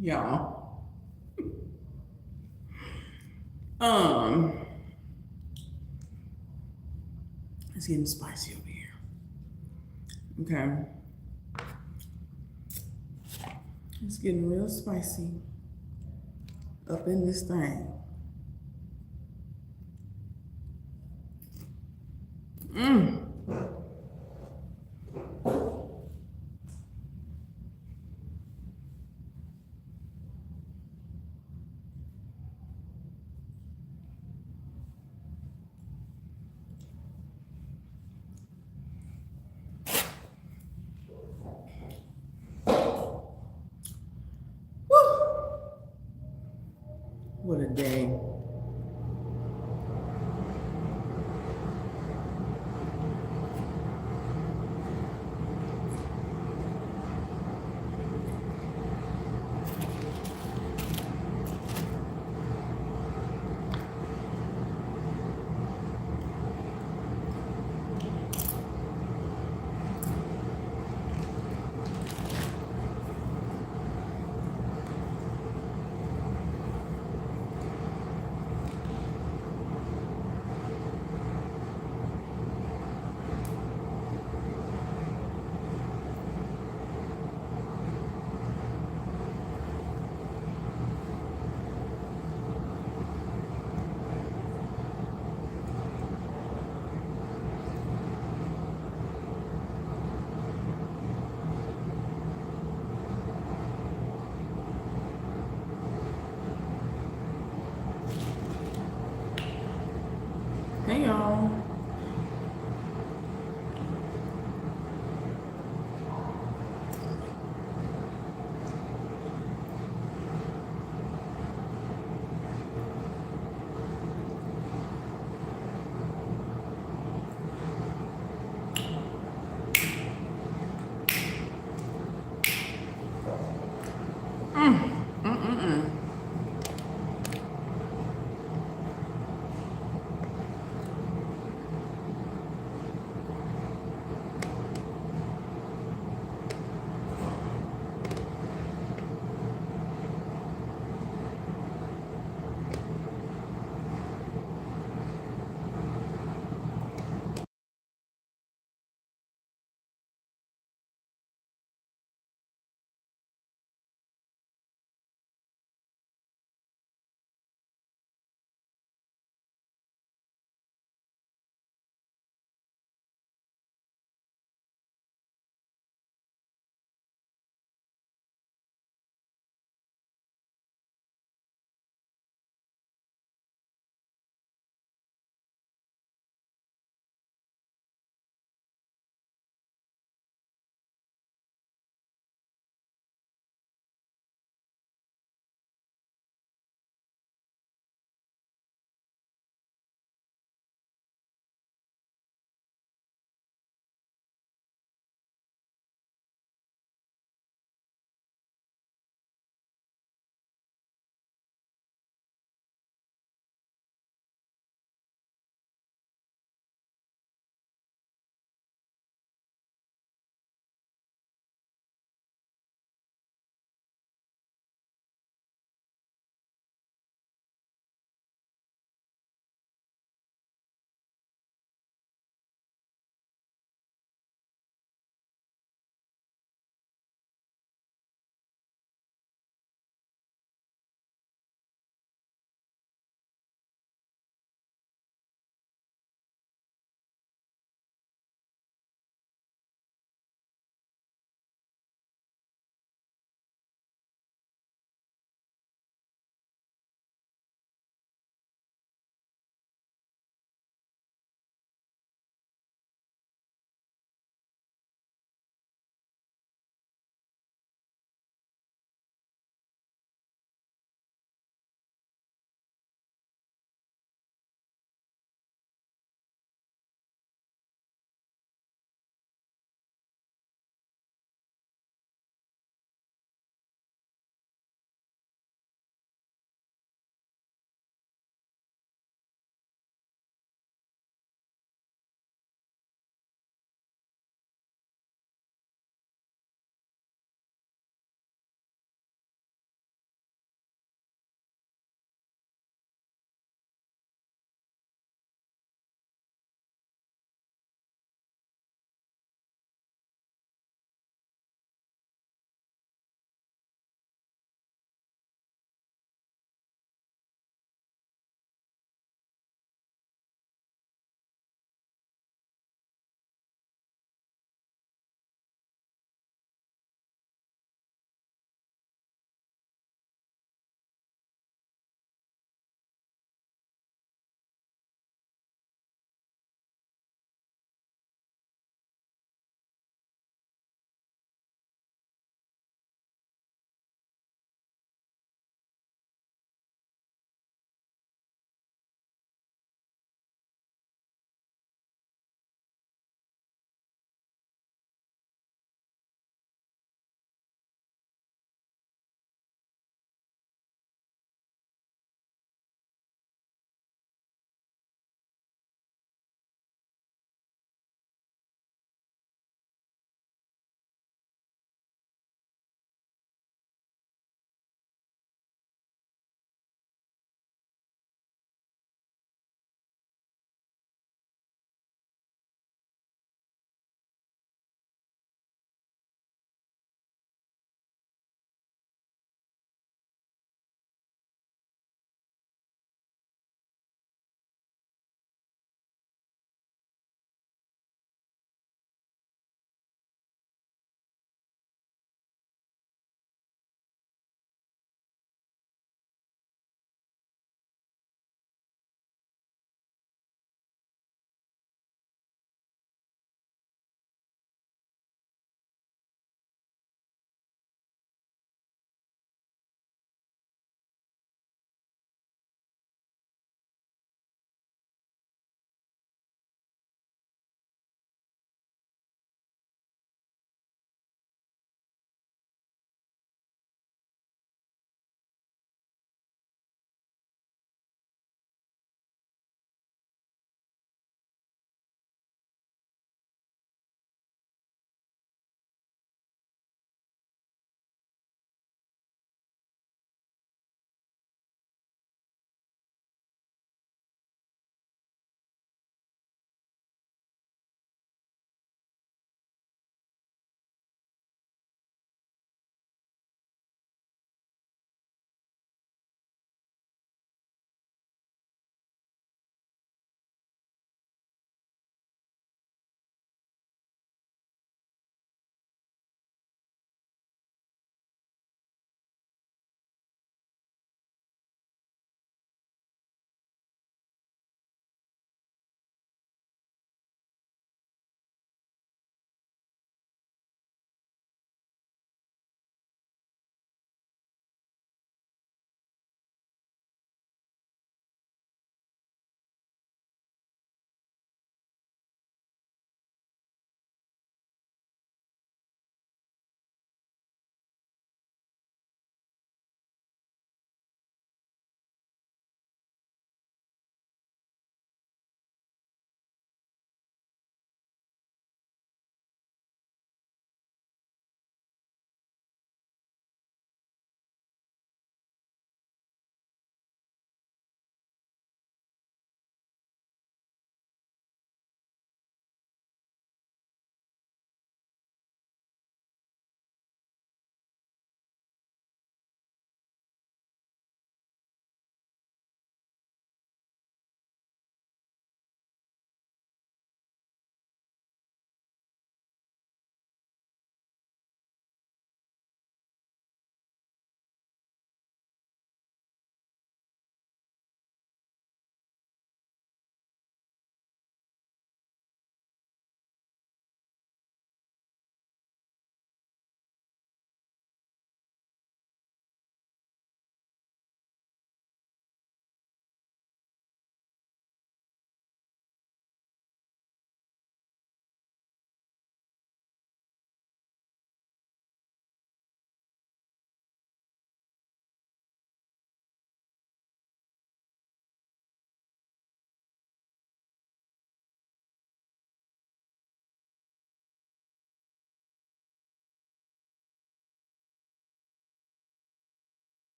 y'all. Um, it's getting spicy over here. Okay. It's getting real spicy up in this thing. What a day.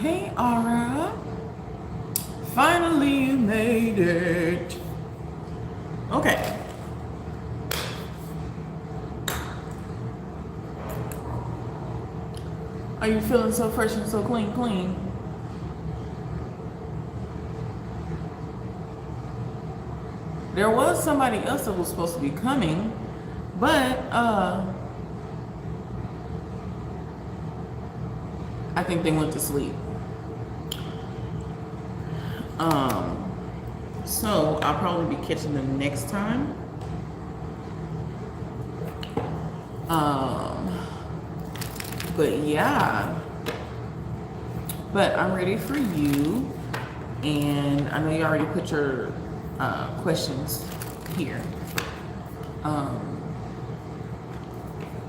Hey, Aura. Finally you made it. Okay. Are you feeling so fresh and so clean? There was somebody else that was supposed to be coming, but I think they went to sleep. So I'll probably be catching them next time. But yeah, but I'm ready for you, and I know you already put your questions here.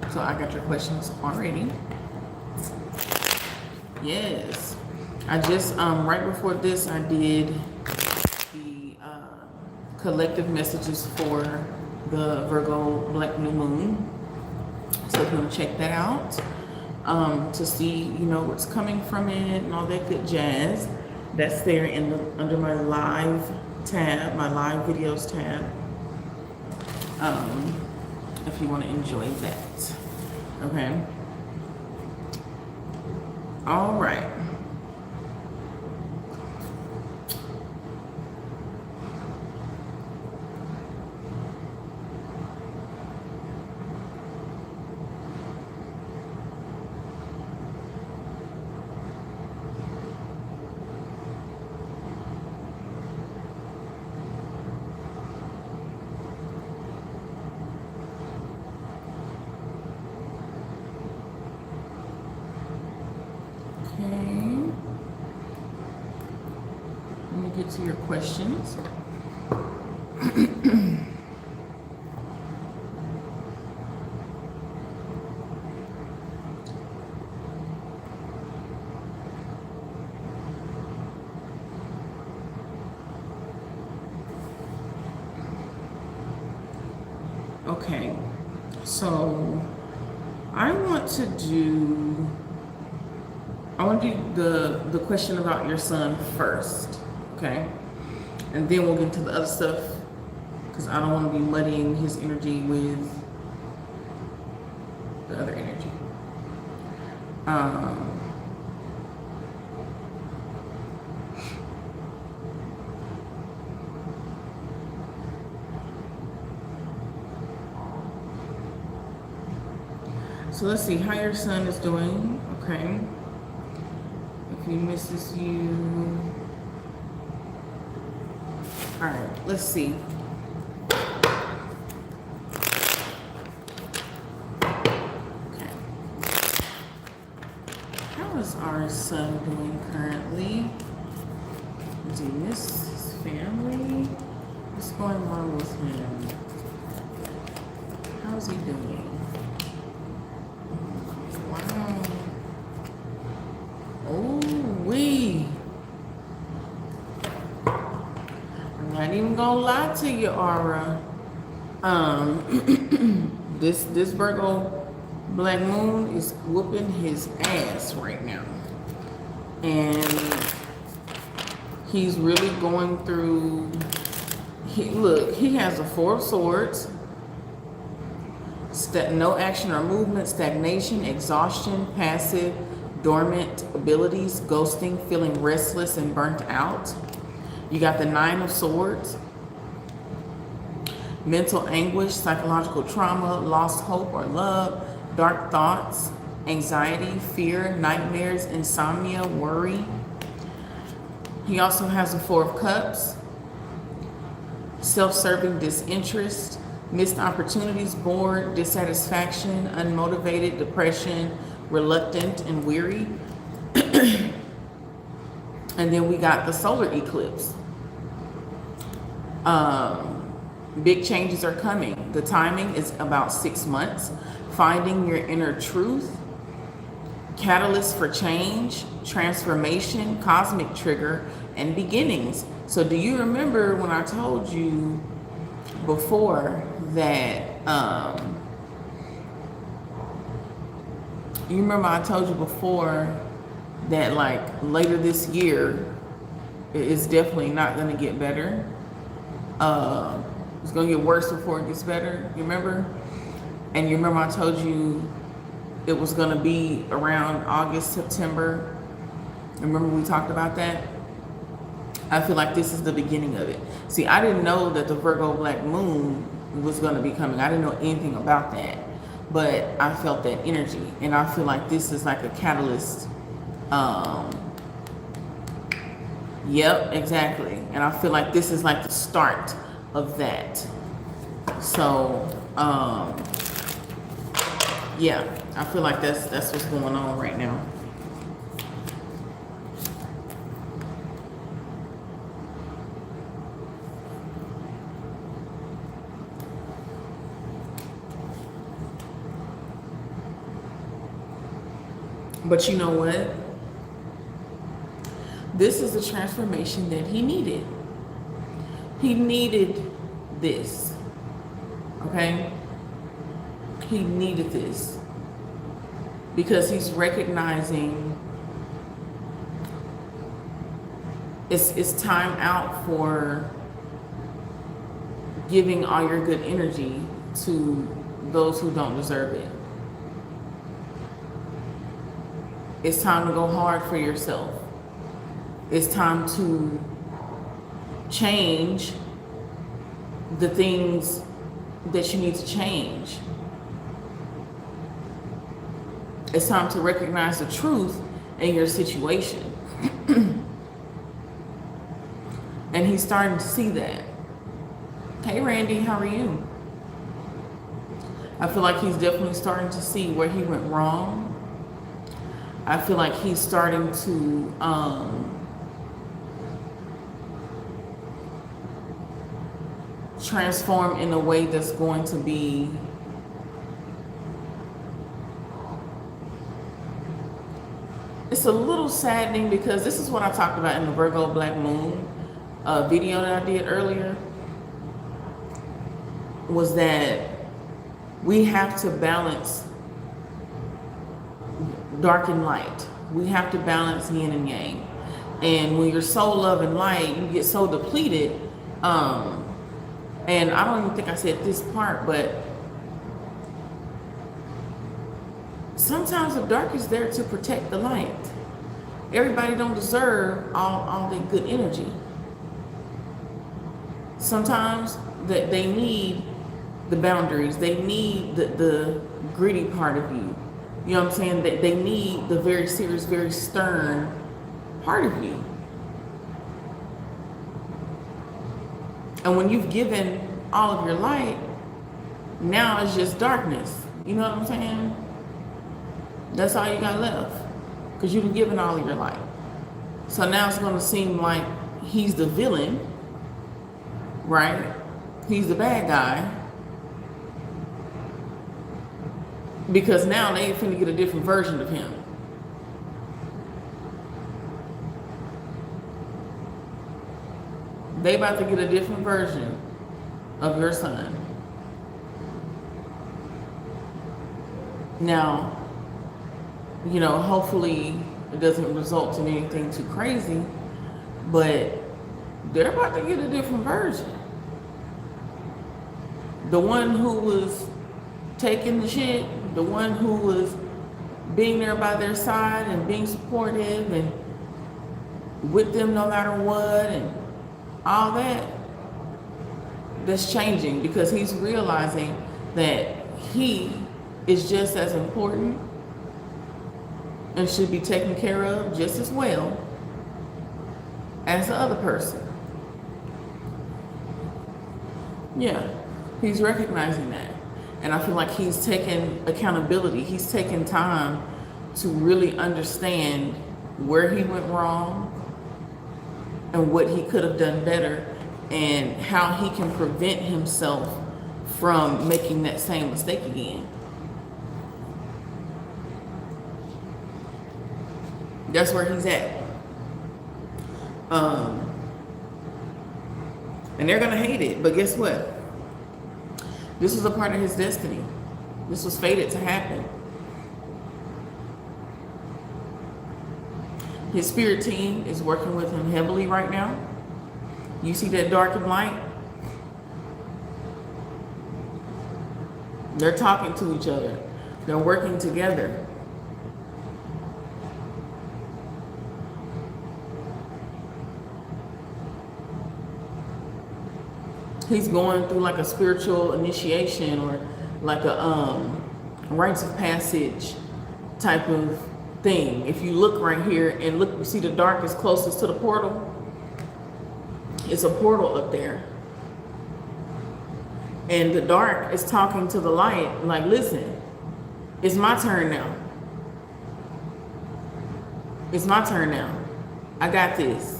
So I got your questions already. Yes, I just right before this I did the collective messages for the Virgo Black New Moon. So if you want to check that out, to see, you know, what's coming from it and all that good jazz, that's there in the under my live tab, my live videos tab. If you want to enjoy that, okay. All right. Get to your questions. Okay, so I want to do the question about your son first. Okay, and then we'll get into the other stuff, because I don't want to be muddying his energy with the other energy. So let's see how your son is doing. Okay, if he misses you. All right, let's see. Okay. How is our son doing currently? Does he miss his family? What's going on with him? How's he doing? Wow. Oh, wee. I ain't even gonna lie to you, Aura. This Virgo Black Moon is whooping his ass right now, and he's really going through. He has a Four of Swords. No action or movement, stagnation, exhaustion, passive, dormant abilities, ghosting, feeling restless and burnt out. You got the Nine of Swords, mental anguish, psychological trauma, lost hope or love, dark thoughts, anxiety, fear, nightmares, insomnia, worry. He also has the Four of Cups, self-serving disinterest, missed opportunities, bored, dissatisfaction, unmotivated, depression, reluctant, and weary. And then we got the solar eclipse. Big changes are coming. The timing is about 6 months. Finding your inner truth, catalyst for change, transformation, cosmic trigger, and beginnings. So do you remember when I told you before that, that like later this year, it's definitely not going to get better. It's going to get worse before it gets better. You remember? And you remember I told you it was going to be around August, September. Remember we talked about that? I feel like this is the beginning of it. See, I didn't know that the Virgo Black Moon was going to be coming. I didn't know anything about that. But I felt that energy. And I feel like this is like a catalyst. Yep, exactly. And I feel like this is like the start of that. So, yeah, I feel like that's what's going on right now. But you know what? This is the transformation that he needed. He needed this. Okay? He needed this. Because he's recognizing it's time out for giving all your good energy to those who don't deserve it. It's time to go hard for yourself. It's time to change the things that you need to change. It's time to recognize the truth in your situation. And he's starting to see that. Hey Randy, how are you? I feel like he's definitely starting to see where he went wrong. I feel like he's starting to transform in a way that's going to be it's a little saddening, because this is what I talked about in the Virgo Black Moon video that I did earlier, was that we have to balance dark and light. We have to balance yin and yang. And when you're so love and light, you get so depleted. And I don't even think I said this part, but sometimes the dark is there to protect the light. Everybody don't deserve all the good energy. Sometimes that they need the boundaries. They need the gritty part of you. You know what I'm saying? That they need the very serious, very stern part of you. And when you've given all of your light, now it's just darkness. You know what I'm saying? That's all you got left, because you've given all of your light. So now it's going to seem like he's the villain, right? He's the bad guy. Because now they ain't finna get a different version of him. They about to get a different version of your son. Now, you know, hopefully it doesn't result in anything too crazy, but they're about to get a different version. The one who was taking the shit, the one who was being there by their side and being supportive and with them no matter what and all that, that's changing, because he's realizing that he is just as important and should be taken care of just as well as the other person. Yeah, he's recognizing that. And I feel like he's taken accountability. He's taken time to really understand where he went wrong and what he could have done better, and how he can prevent himself from making that same mistake again. That's where he's at. And they're gonna hate it, but guess what? This was a part of his destiny. This was fated to happen. His spirit team is working with him heavily right now. You see that dark and light? They're talking to each other. They're working together. He's going through like a spiritual initiation or like a rites of passage type of thing. If you look right here and look, you see the dark is closest to the portal. It's a portal up there. And the dark is talking to the light like, listen, it's my turn now. It's my turn now. I got this.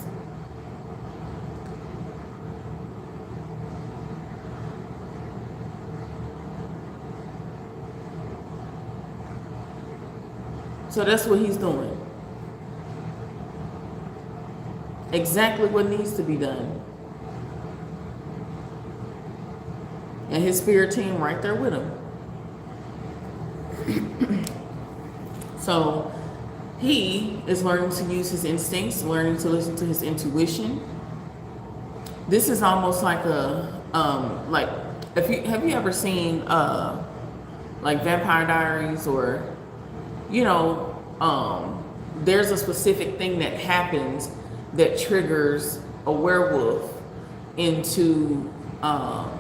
So that's what he's doing. Exactly what needs to be done. And his spirit team right there with him. So he is learning to use his instincts, learning to listen to his intuition. This is almost like a like have you ever seen like Vampire Diaries, or there's a specific thing that happens that triggers a werewolf into I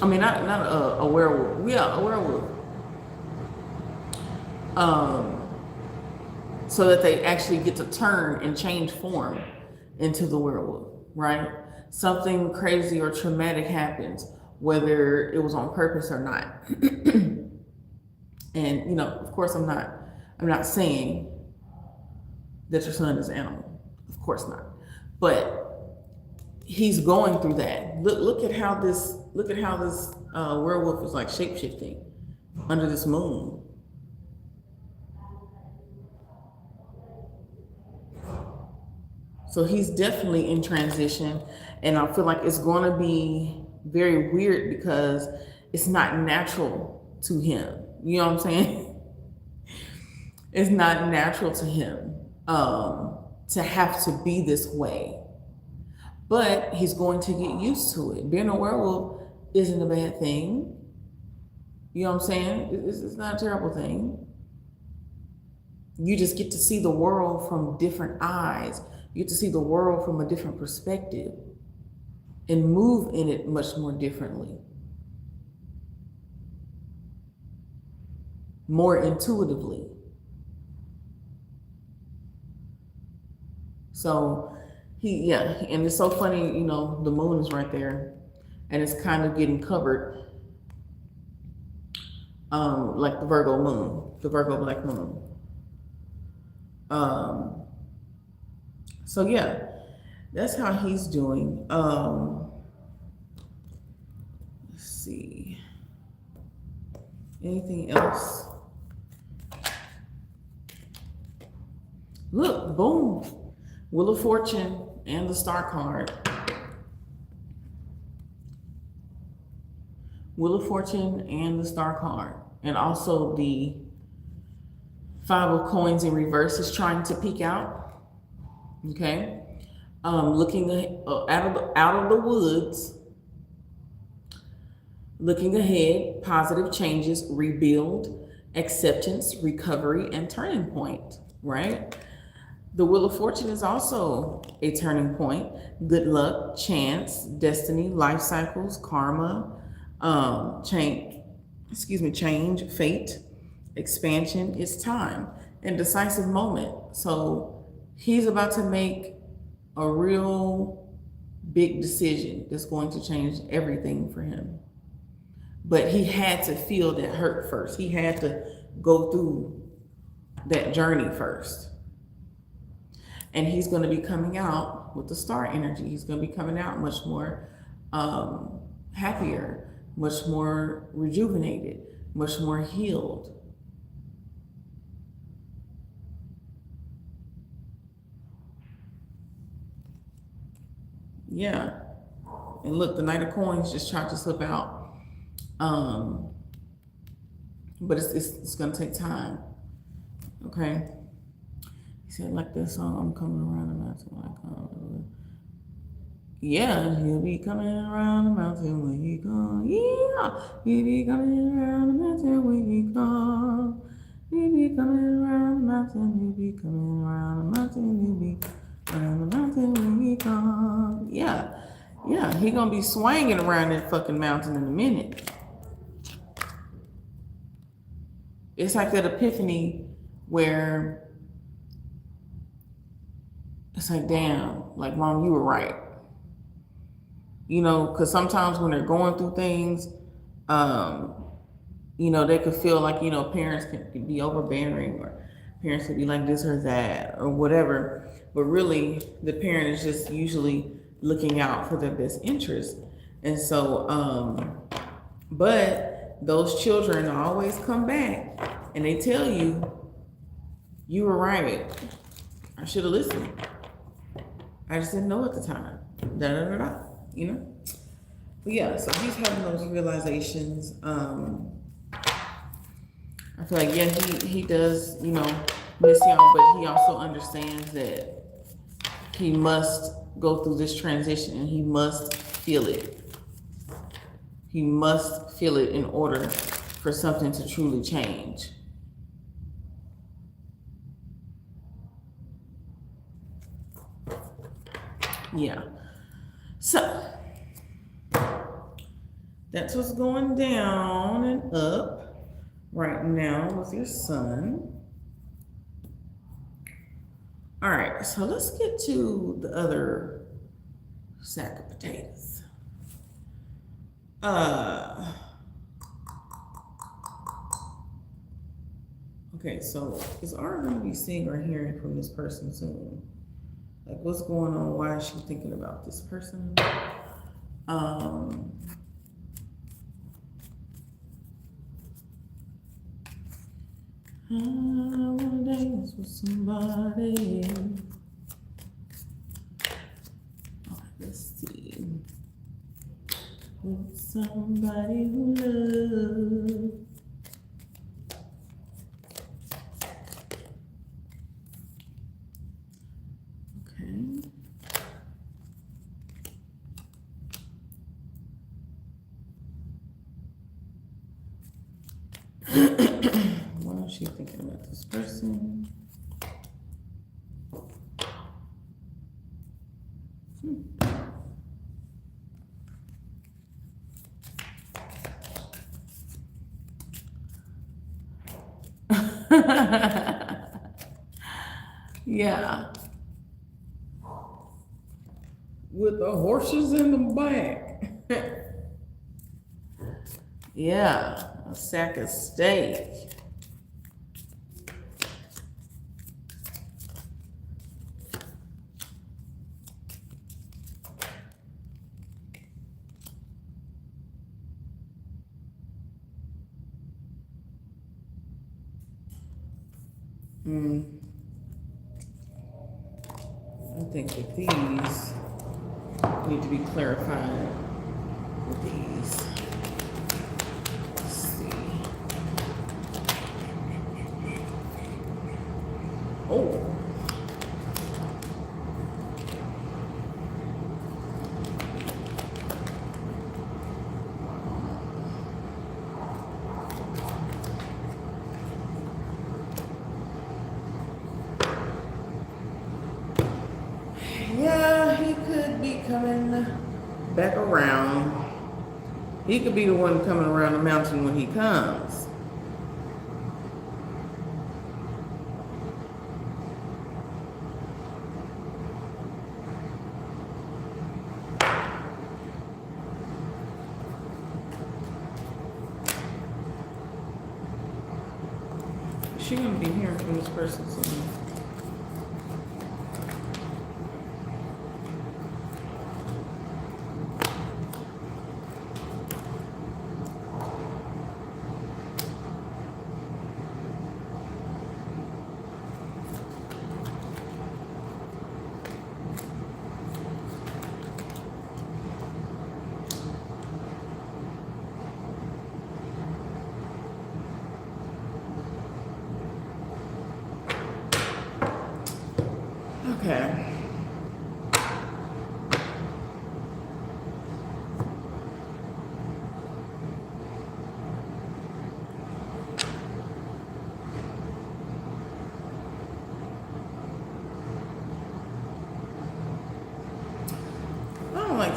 mean, not a werewolf. Yeah, a werewolf. So that they actually get to turn and change form into the werewolf, right? Something crazy or traumatic happens, whether it was on purpose or not. And of course, I'm not saying that your son is an animal. Of course not. But he's going through that. Look at how this werewolf is like shape-shifting under this moon. So he's definitely in transition, and I feel like it's going to be very weird because it's not natural to him. You know what I'm saying? It's not natural to him to have to be this way. But he's going to get used to it. Being a werewolf isn't a bad thing. You know what I'm saying? It's not a terrible thing. You just get to see the world from different eyes. You get to see the world from a different perspective and move in it much more differently. More intuitively. So and it's so funny, the moon is right there and it's kind of getting covered like the Virgo moon, the Virgo black moon. So yeah, that's how he's doing. Let's see. Anything else? Look, boom. Wheel of Fortune and the Star card. Wheel of Fortune and the Star card. And also the Five of Coins in reverse is trying to peek out. Okay. Looking out of the woods. Looking ahead, positive changes, rebuild, acceptance, recovery, and turning point, right? The Wheel of Fortune is also a turning point. Good luck, chance, destiny, life cycles, karma, change, fate, expansion. It's time and decisive moment. So he's about to make a real big decision that's going to change everything for him. But he had to feel that hurt first. He had to go through that journey first. And he's going to be coming out with the star energy. He's going to be coming out much more happier, much more rejuvenated, much more healed. Yeah. And look, the Knight of Coins just tried to slip out. But it's going to take time. Okay. said like that song, I'm coming around the mountain when I come. Yeah, he'll be coming around the mountain when he comes. Yeah, he'll be coming around the mountain when he comes. He'll be coming around the mountain, he'll be coming around the mountain, he'll be around the mountain when he comes. Yeah, he gonna be swinging around that fucking mountain in a minute. It's like that epiphany where it's like, damn, like, Mom, you were right. You know, because sometimes when they're going through things, you know, they could feel like, you know, parents can be overbearing, or parents could be like this or that or whatever. But really, the parent is just usually looking out for their best interest. And so, but those children always come back and they tell you, you were right. I should have listened. I just didn't know at the time. Da da da da. You know? But yeah, so he's having those realizations. I feel like, yeah, he does, you know, miss y'all, but he also understands that he must go through this transition and he must feel it. He must feel it in order for something to truly change. Yeah. So that's what's going down and up right now with your son. All right, so let's get to the other sack of potatoes. Okay, so is Ara going to be seeing or hearing from this person soon? Like, what's going on? Why is she thinking about this person? I wanna dance with somebody. Okay, let's see. With somebody who loves. What is she thinking about this person? Yeah. With the horses in the back. Yeah, a sack of steak. I think that these need to be clarified with these. Let's see. Oh. Yeah, he could be coming back around. He could be the one coming around the mountain when he comes. She's gonna be hearing from this person soon.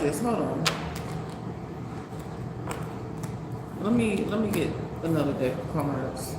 this. Hold on. Let me get another deck of cards.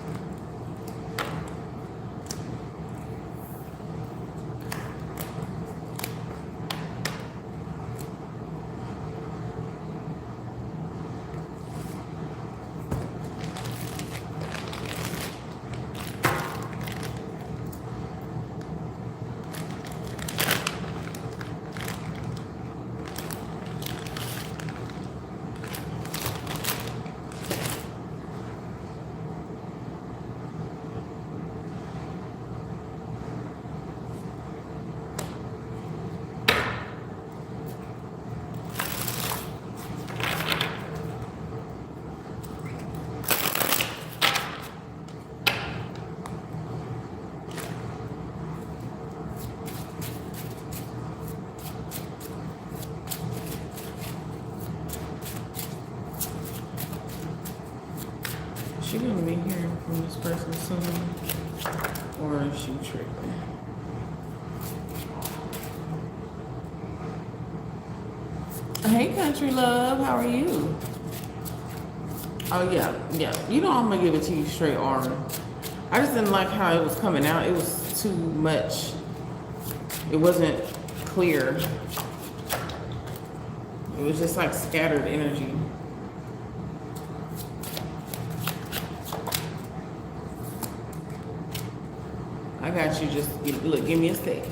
She gonna be hearing from this person soon, or is she tripping? Hey, country love, how are you? Oh yeah. You know I'm gonna give it to you straight arm. I just didn't like how it was coming out. It was too much. It wasn't clear. It was just like scattered energy. I got you. Just look. Give me a sec.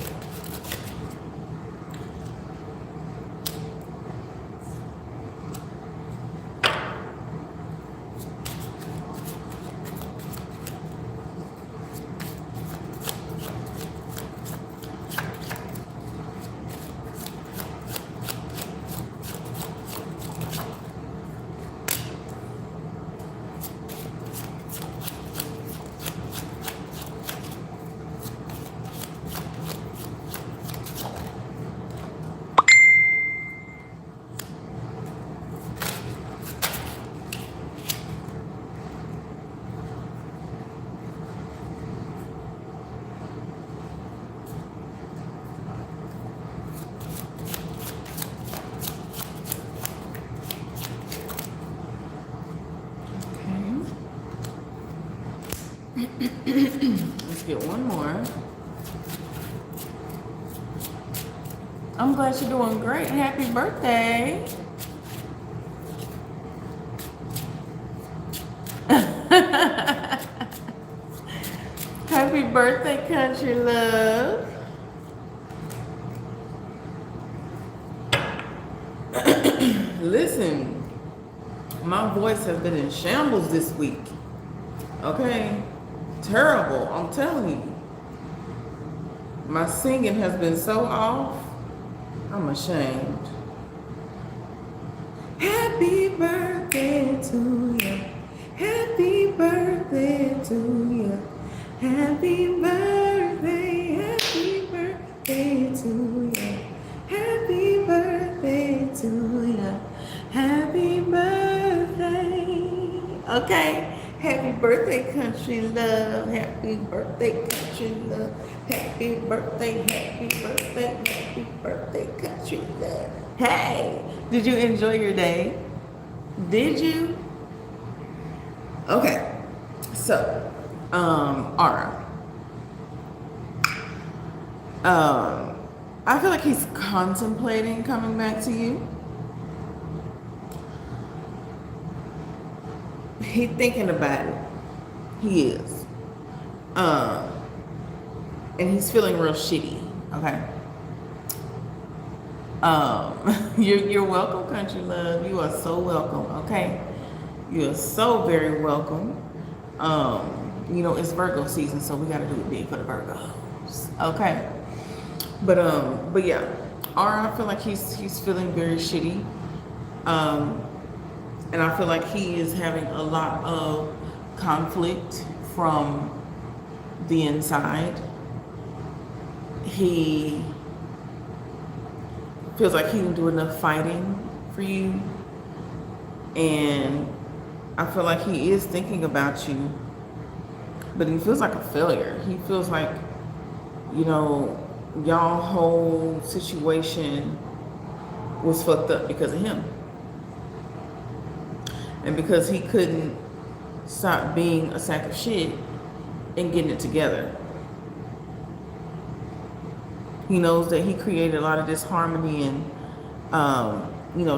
Let's get one more. I'm glad you're doing great. Happy birthday. Happy birthday, country love. Listen, my voice has been in shambles this week. Okay? Terrible, I'm telling you. My singing has been so off, I'm ashamed. Happy birthday to you. Happy birthday to you. Happy birthday, happy birthday to you. Happy birthday to you. Happy birthday. Okay. Happy birthday, country love. Happy birthday, country love. Happy birthday, happy birthday, country love. Hey, did you enjoy your day? Did you? Okay, so, Aura. I feel like he's contemplating coming back to you. He's thinking about it. He is. And he's feeling real shitty. Okay. You're welcome, country love. You are so welcome. Okay. You are so very welcome. You know, it's Virgo season, so we gotta do it big for the Virgos. Okay. But yeah, Aura, I feel like he's feeling very shitty. And I feel like he is having a lot of conflict from the inside. He feels like he didn't do enough fighting for you. And I feel like he is thinking about you, but he feels like a failure. He feels like, you know, y'all whole situation was fucked up because of him. And because he couldn't stop being a sack of shit and getting it together. He knows that he created a lot of disharmony and,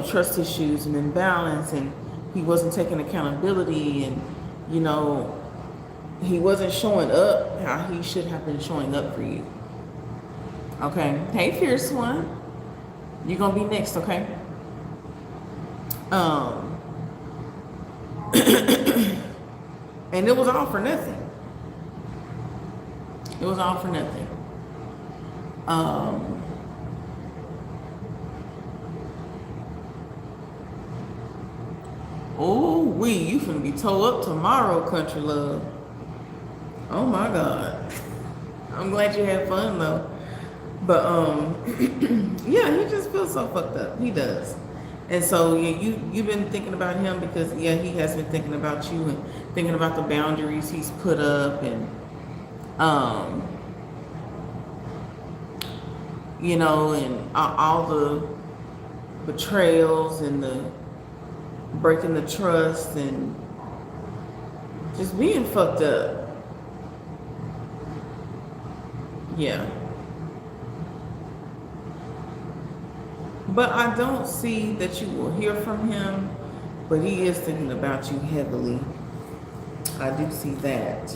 trust issues and imbalance, and he wasn't taking accountability, and, he wasn't showing up how he should have been showing up for you. Okay. Hey, fierce one. You're going to be next, okay? And it was all for nothing. It was all for nothing. Oh, you finna be towed up tomorrow, country love. Oh my God. I'm glad you had fun though. But yeah, he just feels so fucked up. He does. And so you've been thinking about him because he has been thinking about you and thinking about the boundaries he's put up, and and all the betrayals and the breaking the trust and just being fucked up. Yeah. But I don't see that you will hear from him, but he is thinking about you heavily. I do see that.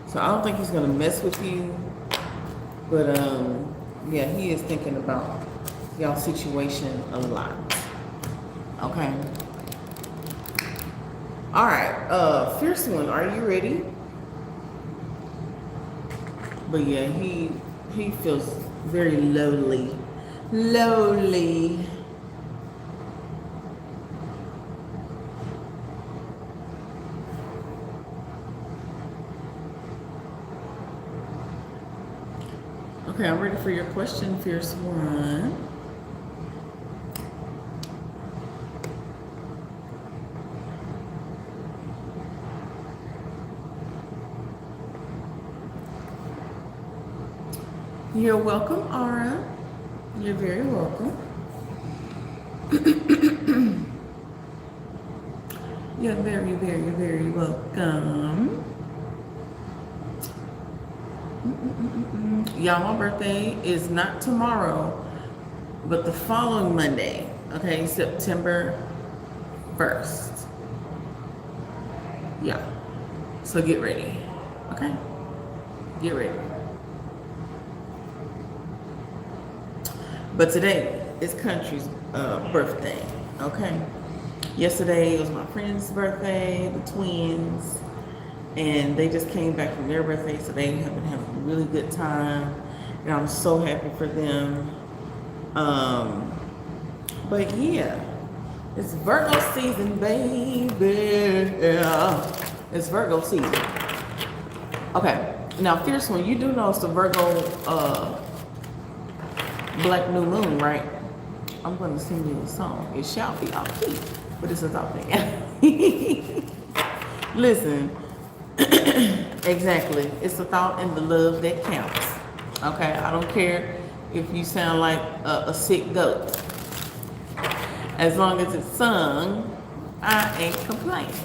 So I don't think he's gonna mess with you, but he is thinking about y'all's situation a lot. Okay. All right, fierce one, are you ready? But yeah, he feels very lowly. Okay, I'm ready for your question, fierce one. You're welcome, Aura. You're very welcome. You're very, very, very welcome. Y'all, my birthday is not tomorrow, but the following Monday. Okay, September 1st. Yeah. So get ready. Okay? Get ready. But today is Country's birthday, okay? Yesterday was my friend's birthday, the twins, and they just came back from their birthday, so they have been having a really good time, and I'm so happy for them. But yeah, it's Virgo season, baby. Yeah, it's Virgo season. Okay, now fierce one, you do know it's the Virgo Black New Moon, right? I'm going to sing you a song. It shall be off key, but it's a thought thing. Listen, exactly. It's the thought and the love that counts. Okay, I don't care if you sound like a sick goat. As long as it's sung, I ain't complaining.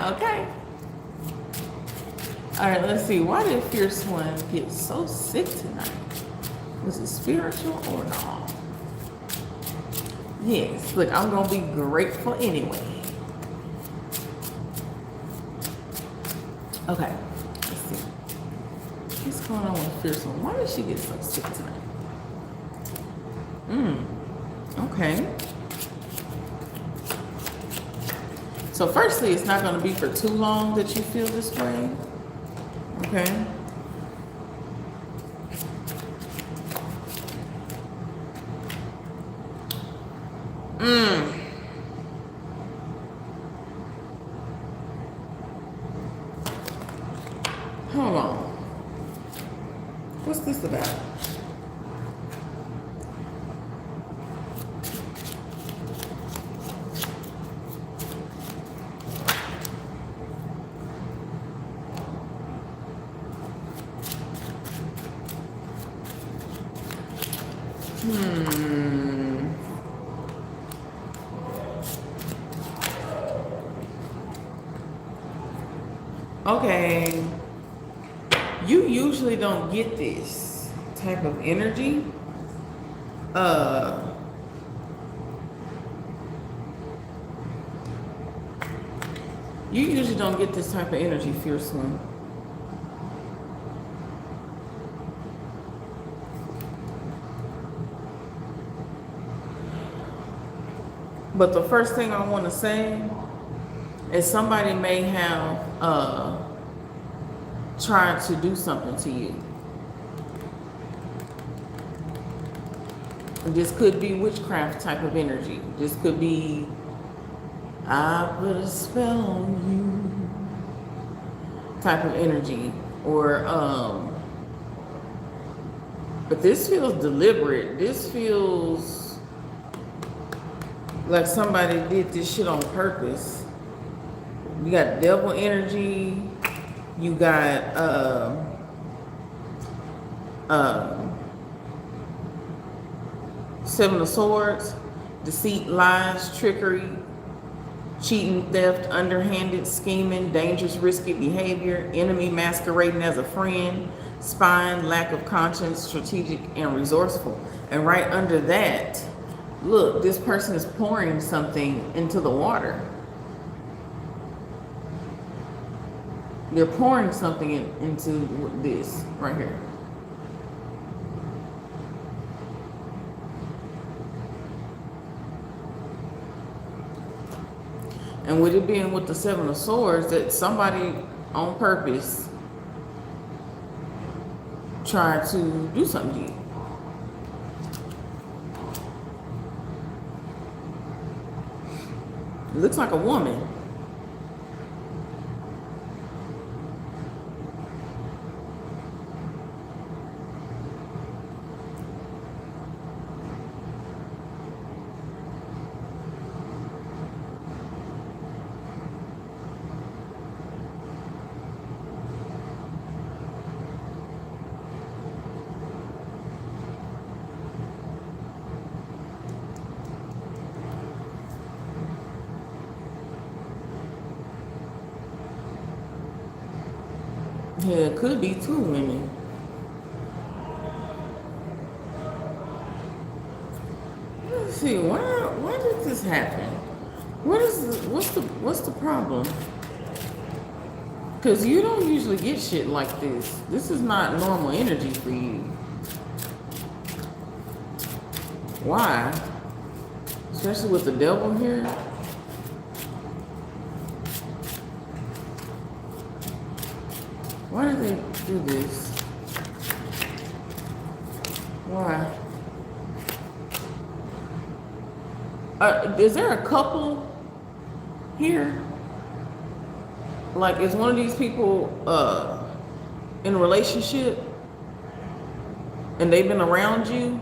Okay. All right, let's see. Why did Fierce One get so sick tonight? Was it spiritual or not? Yes, look, I'm going to be grateful anyway. Okay, let's see. What's going on with Fierce One? Why did she get so sick tonight? Okay. So firstly, it's not going to be for too long that you feel this way. Okay. Hold on. What's this about? Okay. You usually don't get this type of energy. You usually don't get this type of energy, Fierce One. But the first thing I want to say is somebody may have tried to do something to you. This could be witchcraft type of energy. This could be, I put a spell on you type of energy. Or, but this feels deliberate. This feels like somebody did this shit on purpose. You got devil energy. You got, Seven of Swords, deceit, lies, trickery, cheating, theft, underhanded, scheming, dangerous, risky behavior, enemy masquerading as a friend, spying, lack of conscience, strategic, and resourceful. And right under that, look, this person is pouring something into the water. They're pouring something into this right here. And with it being with the Seven of Swords, that somebody on purpose tried to do something to you. It looks like a woman. Yeah, it could be two women. Let's see, why did this happen? What's the problem? Because you don't usually get shit like this. This is not normal energy for you. Why? Especially with the devil here. Why did they do this? Why? Is there a couple here? Like, is one of these people in a relationship and they've been around you?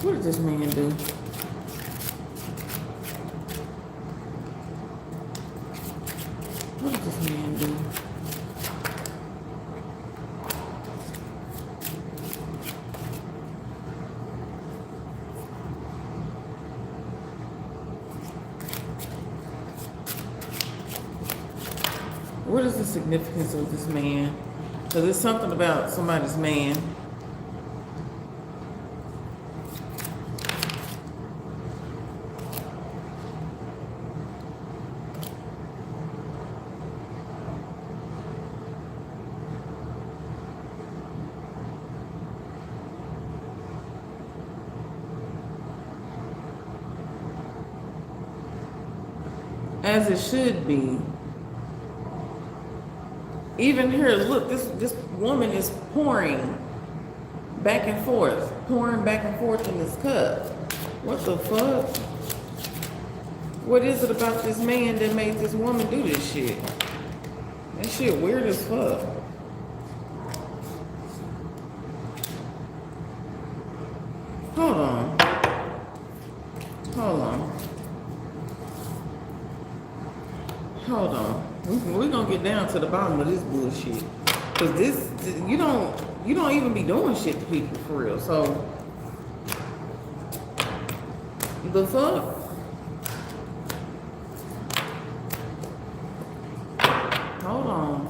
What did this man do? What did this man do? What is the significance of this man? Because there's something about somebody's man. As it should be. Even here, look, this woman is pouring back and forth in this cup. What the fuck? What is it about this man that made this woman do this shit? That shit weird as fuck. Hold on. Hold on. Hold on. We're gonna get down to the bottom of this bullshit. Cause this, you don't even be doing shit to people for real. So, the fuck? Hold on.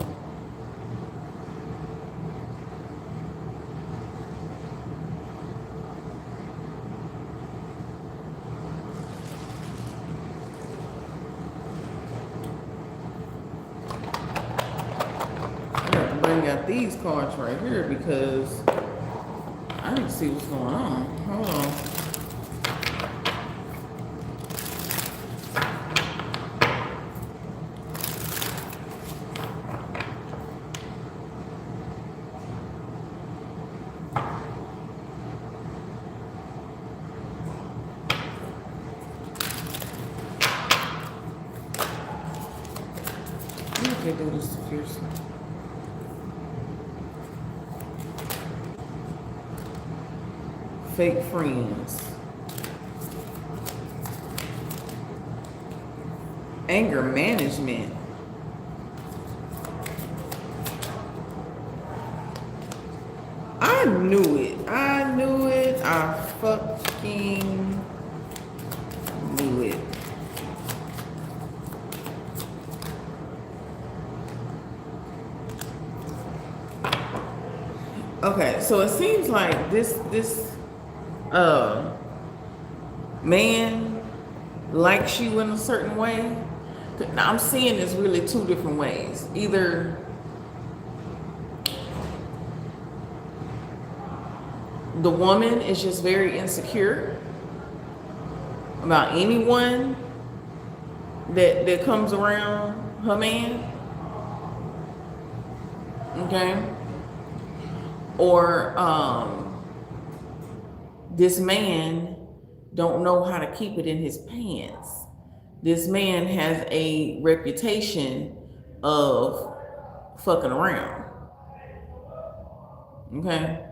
Got these cards right here because I need to see what's going on. Hold on. Let me do this fiercely. Fake friends. Anger management. I knew it. I knew it. I fucking knew it. Okay, so it seems like this man likes you in a certain way. Now I'm seeing this really two different ways. Either the woman is just very insecure about anyone that comes around her man. Okay. Or this man don't know how to keep it in his pants. This man has a reputation of fucking around. Okay.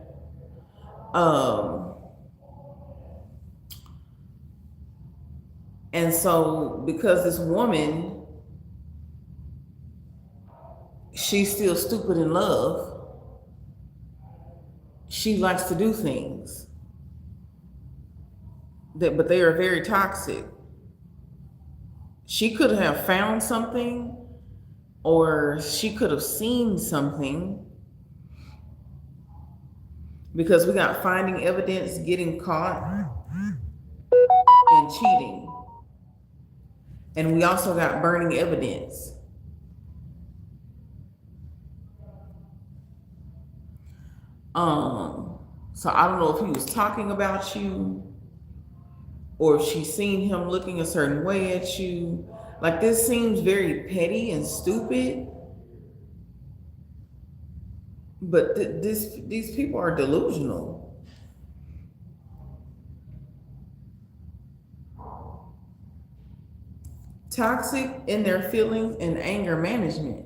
And so because this woman, she's still stupid in love, she likes to do things but they are very toxic. She could have found something, or she could have seen something, because we got finding evidence, getting caught, and cheating. And we also got burning evidence. So I don't know if he was talking about you, or if she's seen him looking a certain way at you. Like, this seems very petty and stupid. But these people are delusional. Toxic in their feelings and anger management.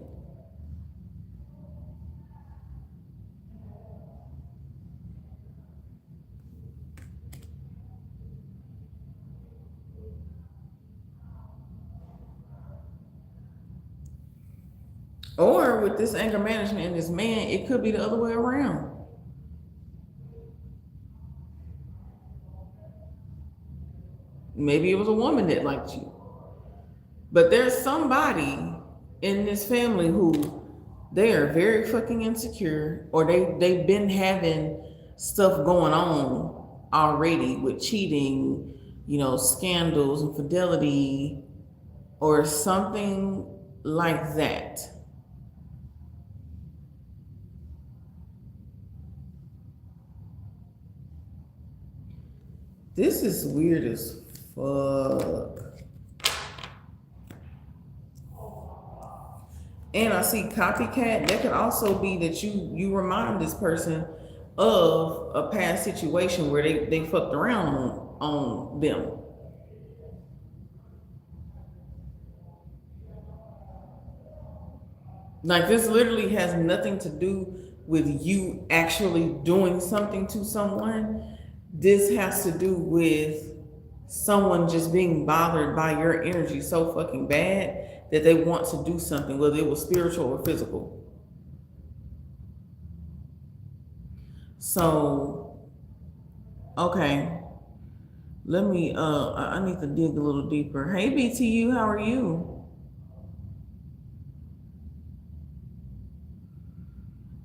Or with this anger management and this man, it could be the other way around. Maybe it was a woman that liked you. But there's somebody in this family who they are very fucking insecure, or they've been having stuff going on already with cheating, scandals, infidelity, or something like that. This is weird as fuck. And I see copycat. That could also be that you remind this person of a past situation where they fucked around on them. Like, this literally has nothing to do with you actually doing something to someone. This has to do with someone just being bothered by your energy so fucking bad that they want to do something, whether it was spiritual or physical. So, okay. Let me, I need to dig a little deeper. Hey, BTU, how are you?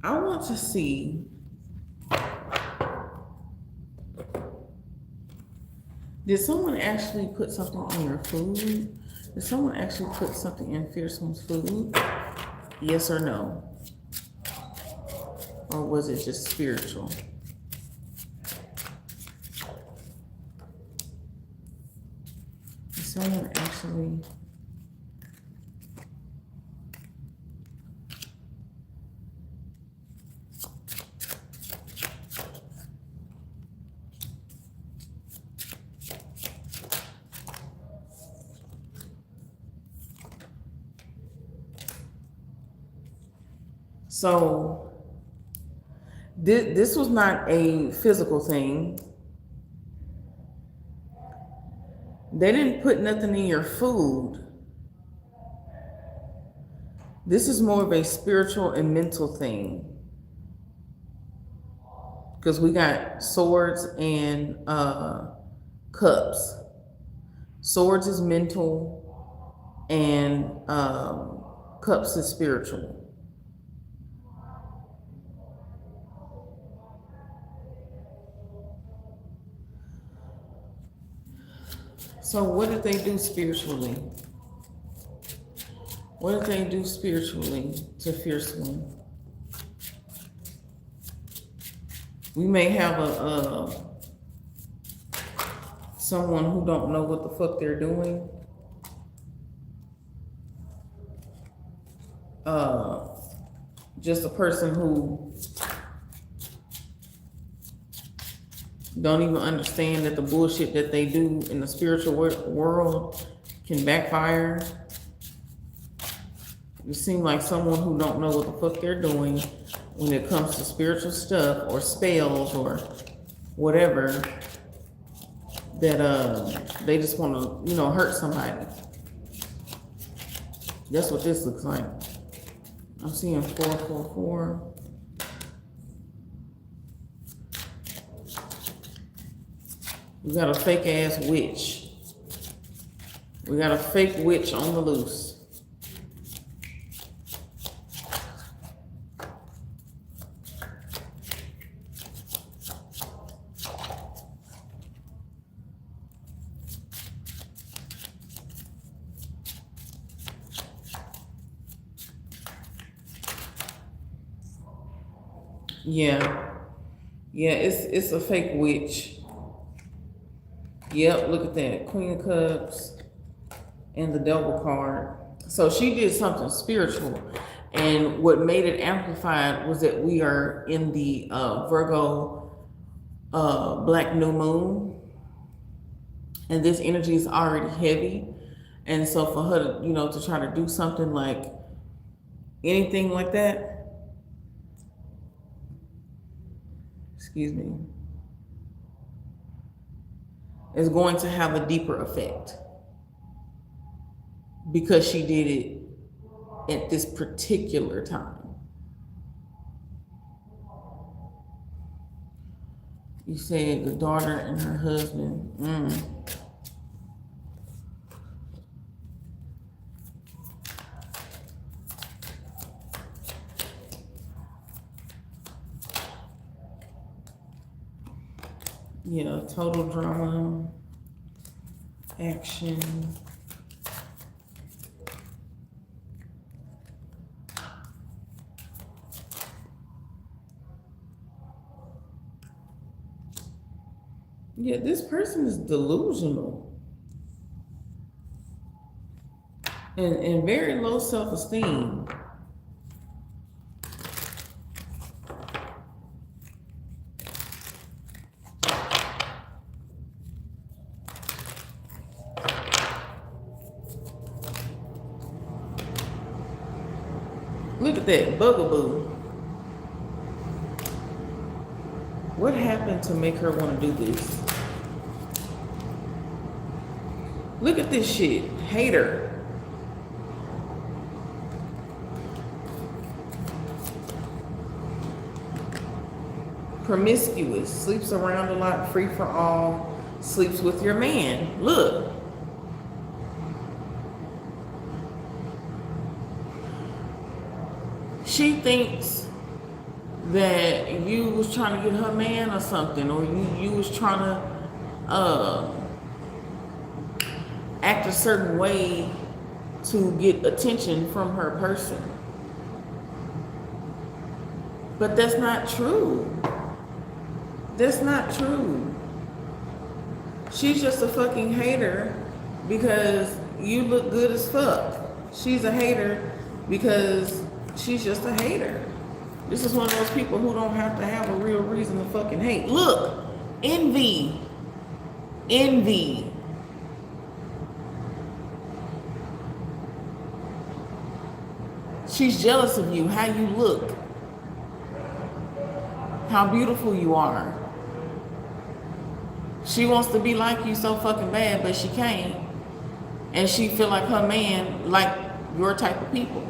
I want to see. Did someone actually put something in your food? Did someone actually put something in Fierce One's food? Yes or no? Or was it just spiritual? Did someone actually... So this was not a physical thing. They didn't put nothing in your food. This is more of a spiritual and mental thing. Because we got swords and cups. Swords is mental and cups is spiritual. So what did they do spiritually? What did they do spiritually to Fierce One? We may have someone who don't know what the fuck they're doing. Just a person who don't even understand that the bullshit that they do in the spiritual world can backfire. You seem like someone who don't know what the fuck they're doing when it comes to spiritual stuff or spells or whatever, that they just want to, you know, hurt somebody. That's what this looks like. I'm seeing 444. We got a fake ass witch. We got a fake witch on the loose. Yeah, it's a fake witch. Yep, look at that. Queen of Cups and the Devil card. So she did something spiritual. And what made it amplified was that we are in the Virgo Black New Moon. And this energy is already heavy. And so for her to, you know, to try to do something like anything like that, excuse me, is going to have a deeper effect because she did it at this particular time. You said the daughter and her husband. Yeah, total drama, action. Yeah, this person is delusional and very low self-esteem. Look at that bugaboo. What happened to make her want to do this? Look at this shit. Hater. Promiscuous. Sleeps around a lot. Free for all. Sleeps with your man. Look. She thinks that you was trying to get her man or something, or you was trying to act a certain way to get attention from her person. But that's not true. That's not true. She's just a fucking hater because you look good as fuck. She's a hater because she's just a hater. This is one of those people who don't have to have a real reason to fucking hate. Look, envy. Envy. She's jealous of you, how you look, how beautiful you are. She wants to be like you so fucking bad, but she can't. And she feel like her man like your type of people.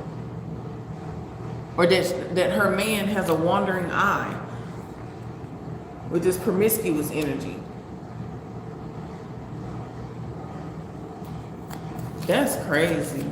Or that her man has a wandering eye with this promiscuous energy. That's crazy.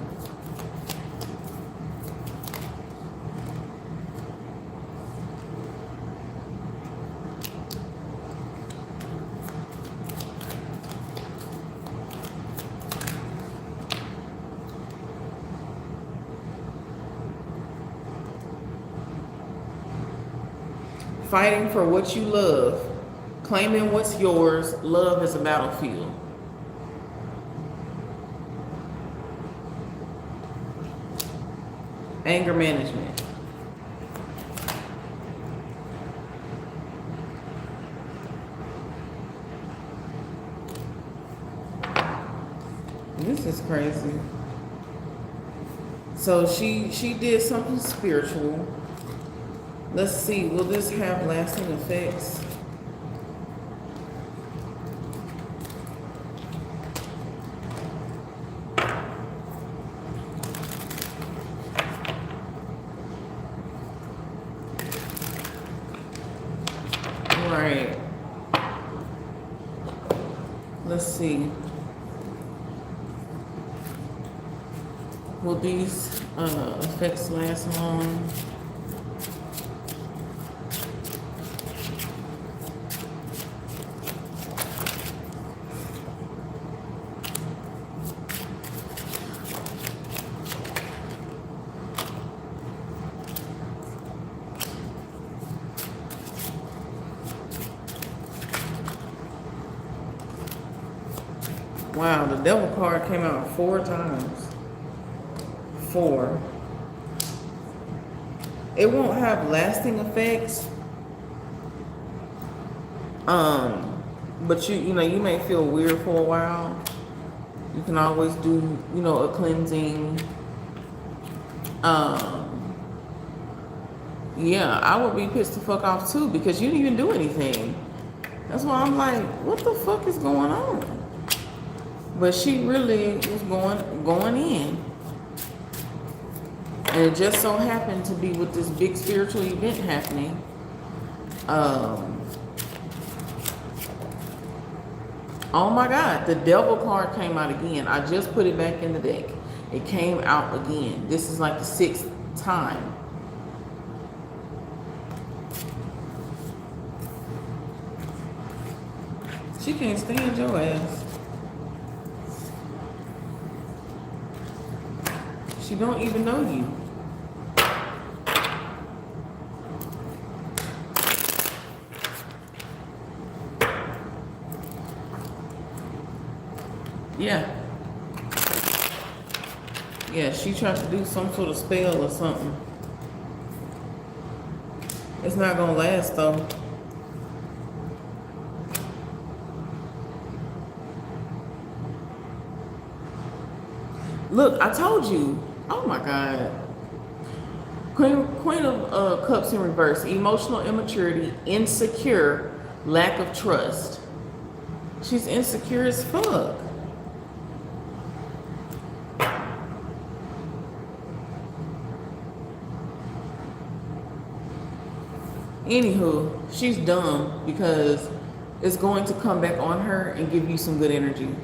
Fighting for what you love, claiming what's yours. Love is a battlefield. Anger management. This is crazy. So she did something spiritual. Let's see, will this have lasting effects? Right. Let's see. Will these effects last long? Wow, the devil card came out 4 times. 4. It won't have lasting effects. But you know, you may feel weird for a while. You can always do, you know, a cleansing. Yeah, I would be pissed the fuck off too because you didn't even do anything. That's why I'm like, what the fuck is going on? But she really was going in. And it just so happened to be with this big spiritual event happening. Oh my God, the devil card came out again. I just put it back in the deck. It came out again. This is like the 6th time. She can't stand your ass. She don't even know you. Yeah. Yeah, she tried to do some sort of spell or something. It's not gonna last though. Look, I told you. Oh my God. Queen of Cups in reverse. Emotional immaturity, insecure, lack of trust. She's insecure as fuck. Anywho, she's dumb because it's going to come back on her and give you some good energy.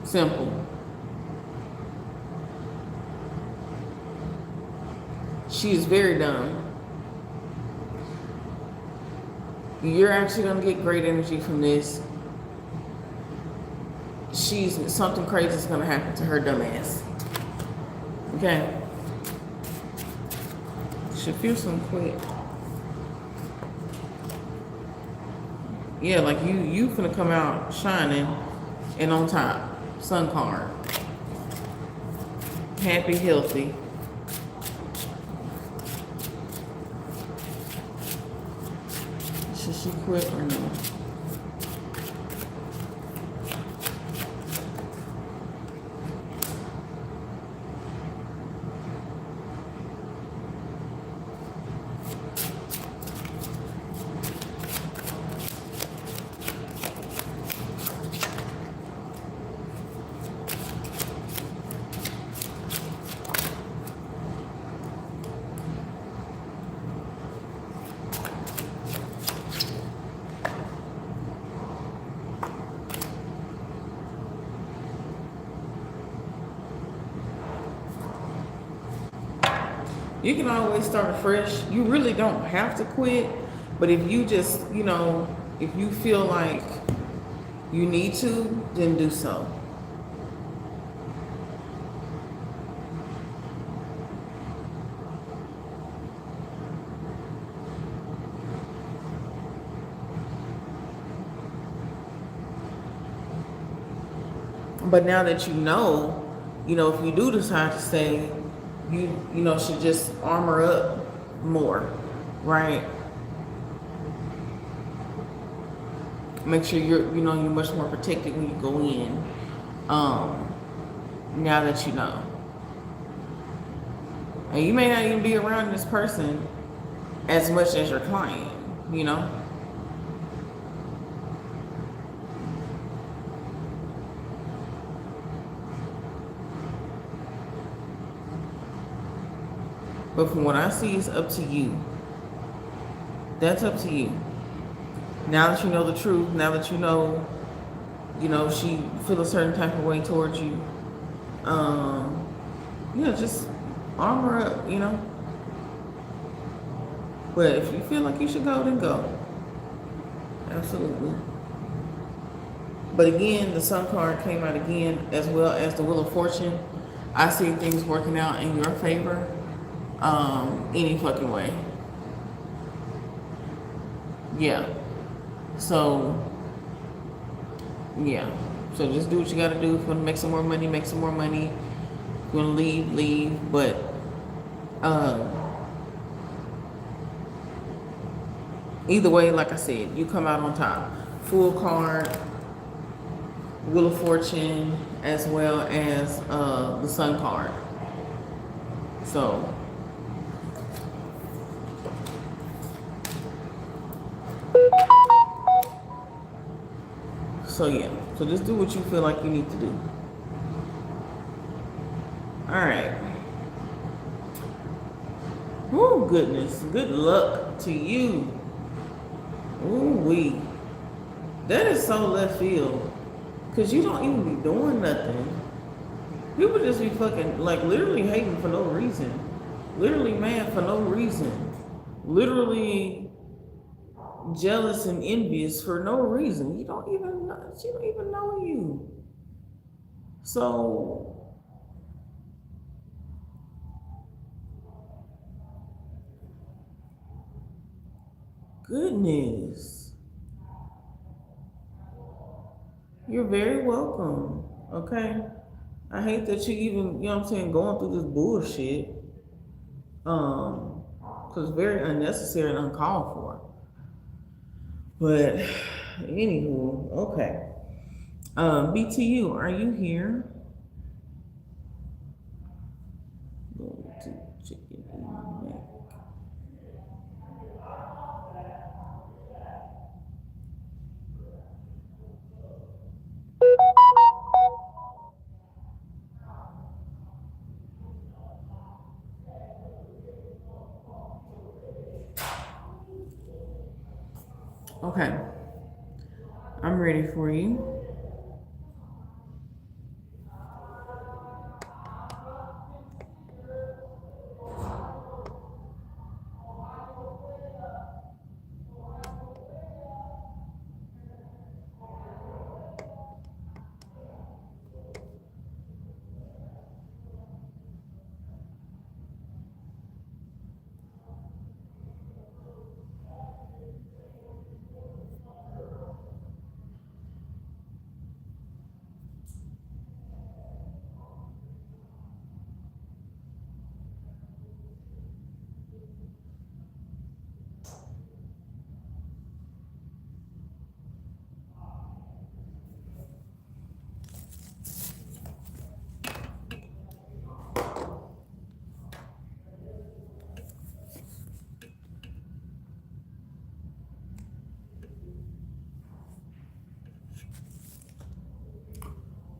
Simple. She is very dumb. You're actually going to get great energy from this. Something crazy is going to happen to her dumb ass. Okay. Should feel some quick. Yeah, like you finna come out shining and on top. Sun card. Happy, healthy. Should she quit or no? You can always start fresh. You really don't have to quit. But if you just, if you feel like you need to, then do so. But now that if you do decide to stay, you should just armor up more, right? Make sure you're much more protected when you go in. Now that you know. And you may not even be around this person as much as your client, But from what I see, it's up to you. That's up to you. Now that you know the truth, now that she feels a certain type of way towards you, just armor up, But if you feel like you should go, then go. Absolutely. But again, the Sun card came out again, as well as the Wheel of Fortune. I see things working out in your favor. Any fucking way. Yeah. So just do what you gotta do. If you wanna make some more money, make some more money. If you wanna leave, leave. But either way, like I said, you come out on top. Full card, Wheel of Fortune, as well as the Sun card. So just do what you feel like you need to do. All right. Oh goodness, good luck to you. Ooh-wee. That is so left field. Because you don't even be doing nothing. People just be fucking, literally hating for no reason. Literally mad for no reason. Literally jealous and envious for no reason. She don't even know you. So goodness. You're very welcome. Okay. I hate that you even, going through this bullshit. Because it's very unnecessary and uncalled for. But anywho, okay. BTU, are you here? Go to chicken neck. Okay, I'm ready for you.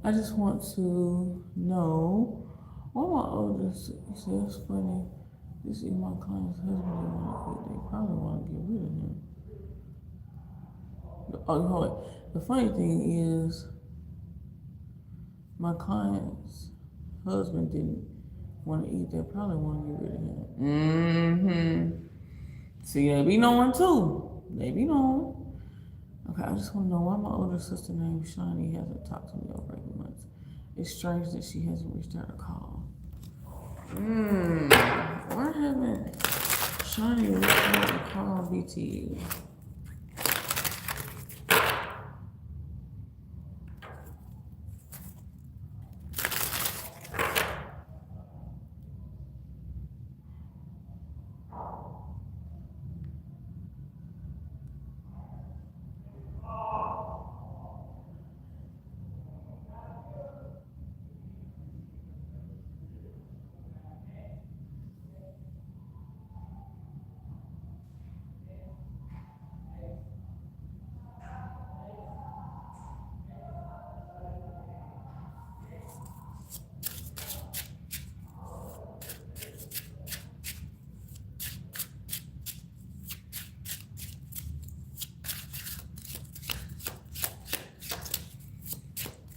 I just want to know why my oldest says funny. This is my client's husband. They probably want to get rid of him. Oh, hold on. The funny thing is, my client's husband didn't want to eat. They probably want to get rid of him. Mm-hmm. See, they be knowing too. They be knowing. Okay, I just want to know why my older sister named Shani hasn't talked to me over 8 months. It's strange that she hasn't reached out or called. Why haven't Shani reached out or called BTU?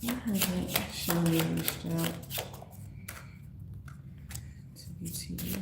Why haven't Shani reached out to BTU?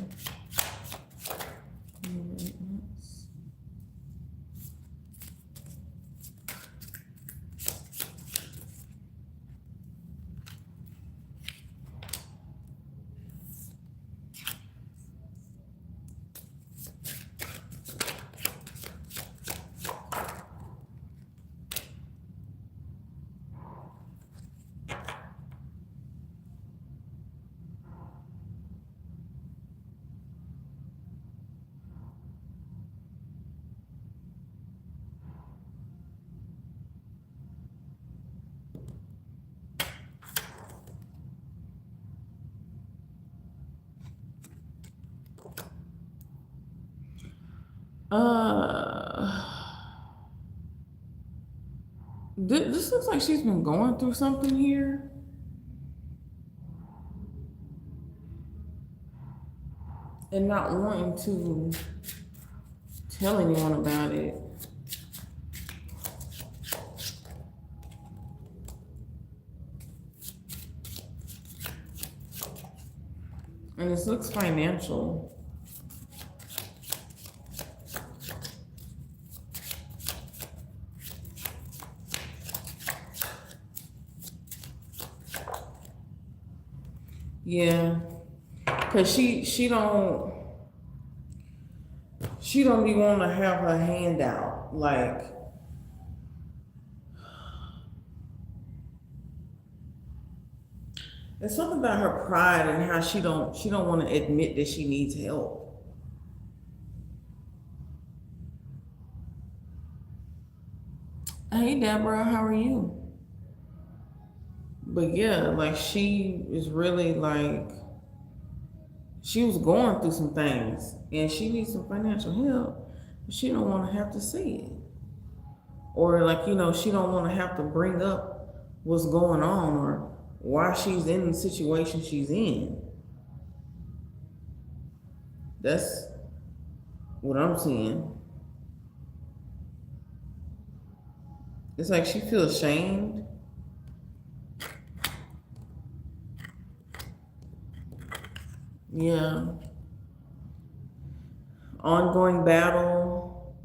This looks like she's been going through something here. And not wanting to tell anyone about it. And this looks financial. Yeah, cause she don't be wanting to have her hand out. Like, there's something about her pride and how she don't want to admit that she needs help. Hey Deborah, how are you? But yeah, like she is really like she was going through some things and she needs some financial help, but she don't want to have to say it. Or like, she don't want to have to bring up what's going on or why she's in the situation she's in. That's what I'm seeing. It's like she feels ashamed. Yeah. Ongoing battle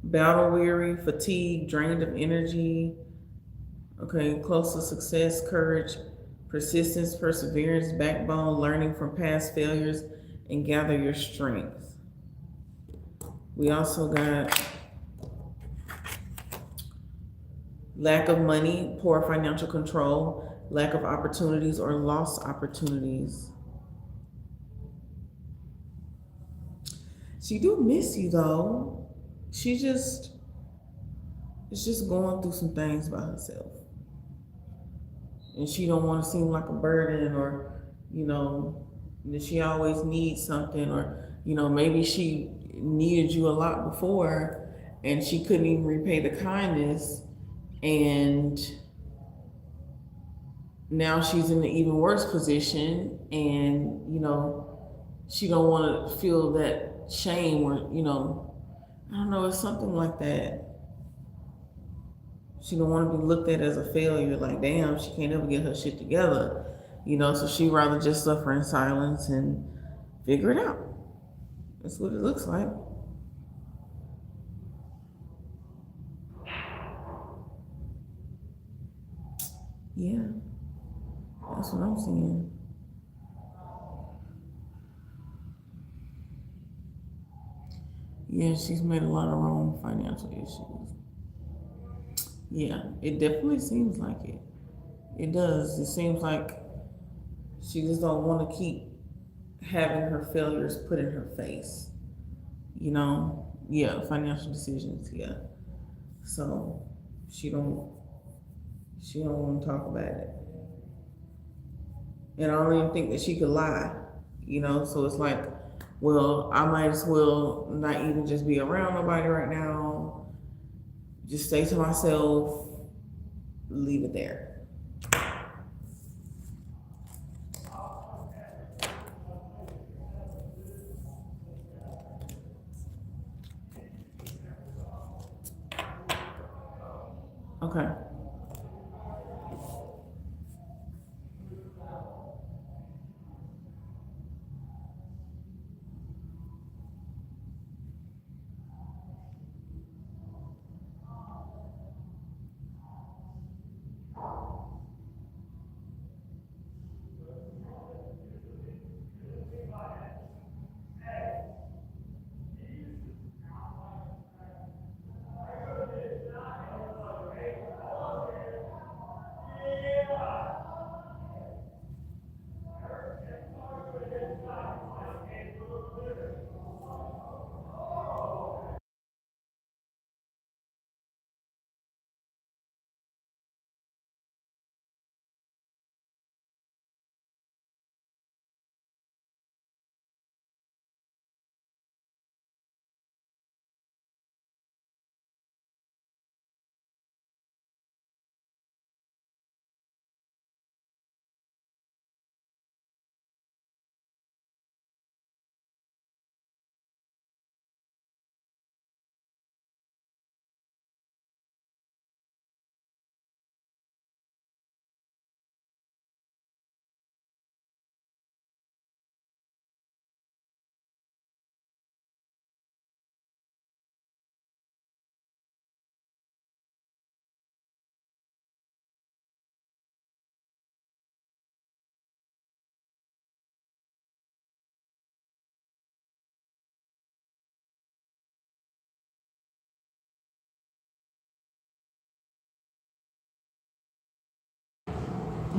weary, fatigue, drained of energy. Okay, close to success, courage, persistence, perseverance, backbone, learning from past failures, and gather your strength. We also got lack of money, poor financial control, lack of opportunities or lost opportunities. She do miss you though. She just is just going through some things by herself. And she don't want to seem like a burden or, that she always needs something or, maybe she needed you a lot before and she couldn't even repay the kindness and now she's in an even worse position and, she don't want to feel that shame or, I don't know, it's something like that. She don't want to be looked at as a failure, like, damn, she can't ever get her shit together, so she'd rather just suffer in silence and figure it out. That's what it looks like. Yeah, that's what I'm seeing. Yeah, she's made a lot of wrong financial issues. Yeah, it definitely seems like it. It does. It seems like she just don't want to keep having her failures put in her face. Yeah, financial decisions. Yeah. So she don't want to talk about it. And I don't even think that she could lie. So it's like, well, I might as well not even just be around nobody right now. Just stay to myself, leave it there. Okay.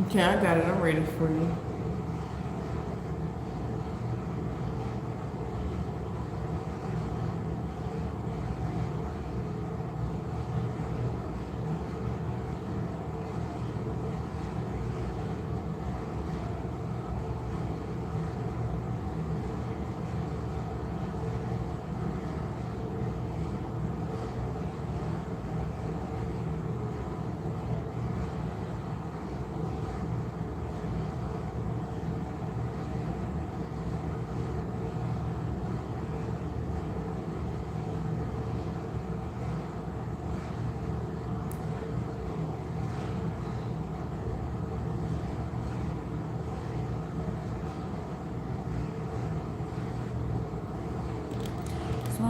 Okay, I got it. I'm ready for you.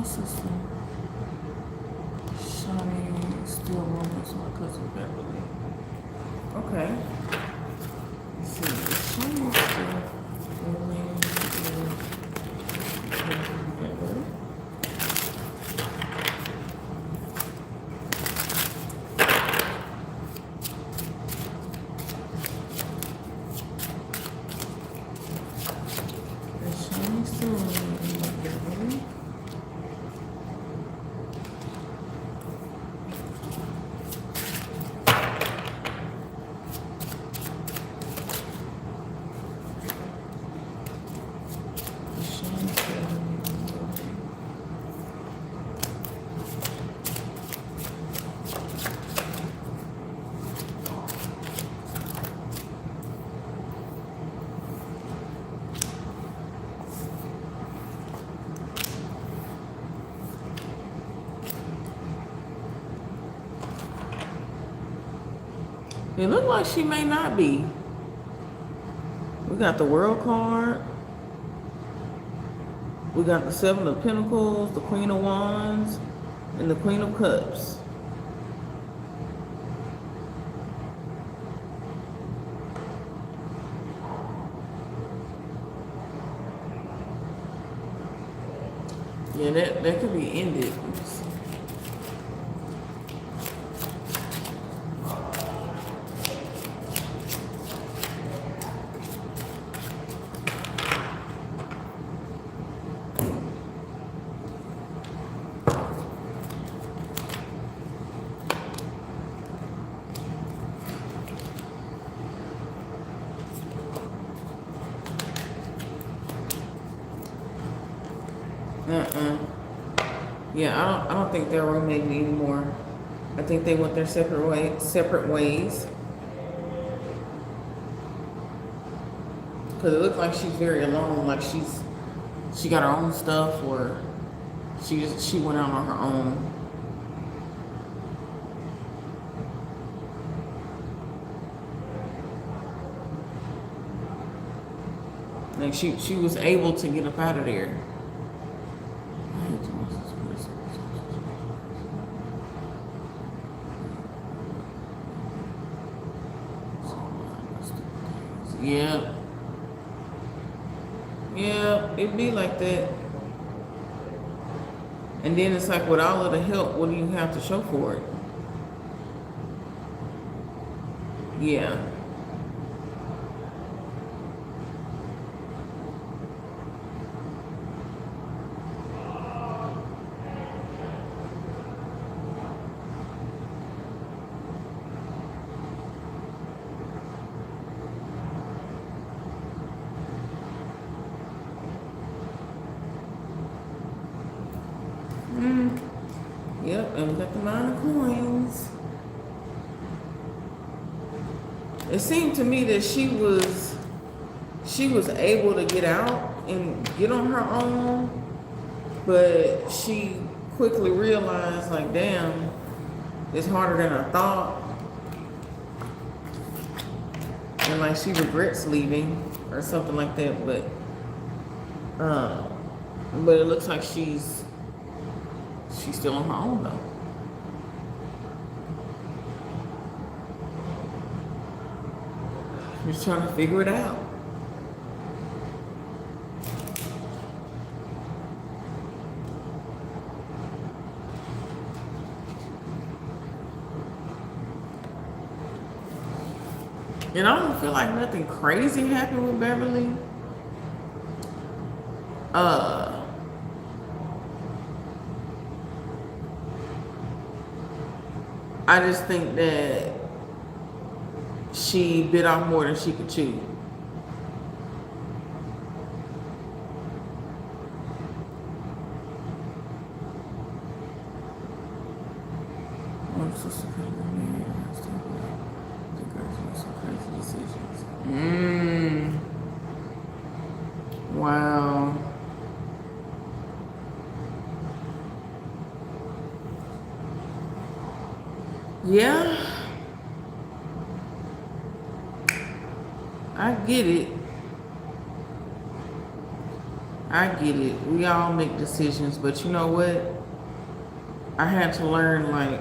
sister. Shiny still moments my cousin Beverly. Okay. Let's see. Shiny still feeling Beverly. Shiny still Beverly. It looked like she may not be. We got the World card. We got the Seven of Pentacles, the Queen of Wands, and the Queen of Cups. Yeah, that could be ended. Yeah, I don't think they're roommating anymore. I think they went their separate ways. Cause it looks like she's very alone, like she got her own stuff, or she went out on her own. Like she was able to get up out of there. Yeah. Yeah, it'd be like that. And then it's like, with all of the help, what do you have to show for it? Yeah. Yep, and we got the Nine of Coins. It seemed to me that she was able to get out and get on her own, but she quickly realized, like, damn, it's harder than I thought. And like she regrets leaving or something like that, but it looks like she's still on her own though. Just trying to figure it out. And I don't feel like nothing crazy happened with Beverly. I just think that she bit off more than she could chew. Wow. Yeah. I get it. I get it. We all make decisions, but you know what? I had to learn, like,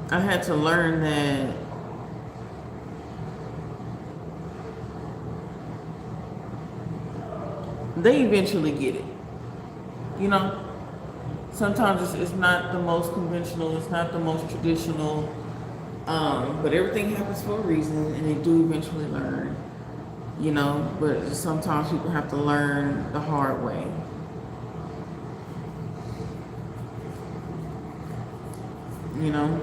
I had to learn that they eventually get it. You know, sometimes it's not the most conventional, it's not the most traditional, but everything happens for a reason, and they do eventually learn. You know, but sometimes people have to learn the hard way. You know.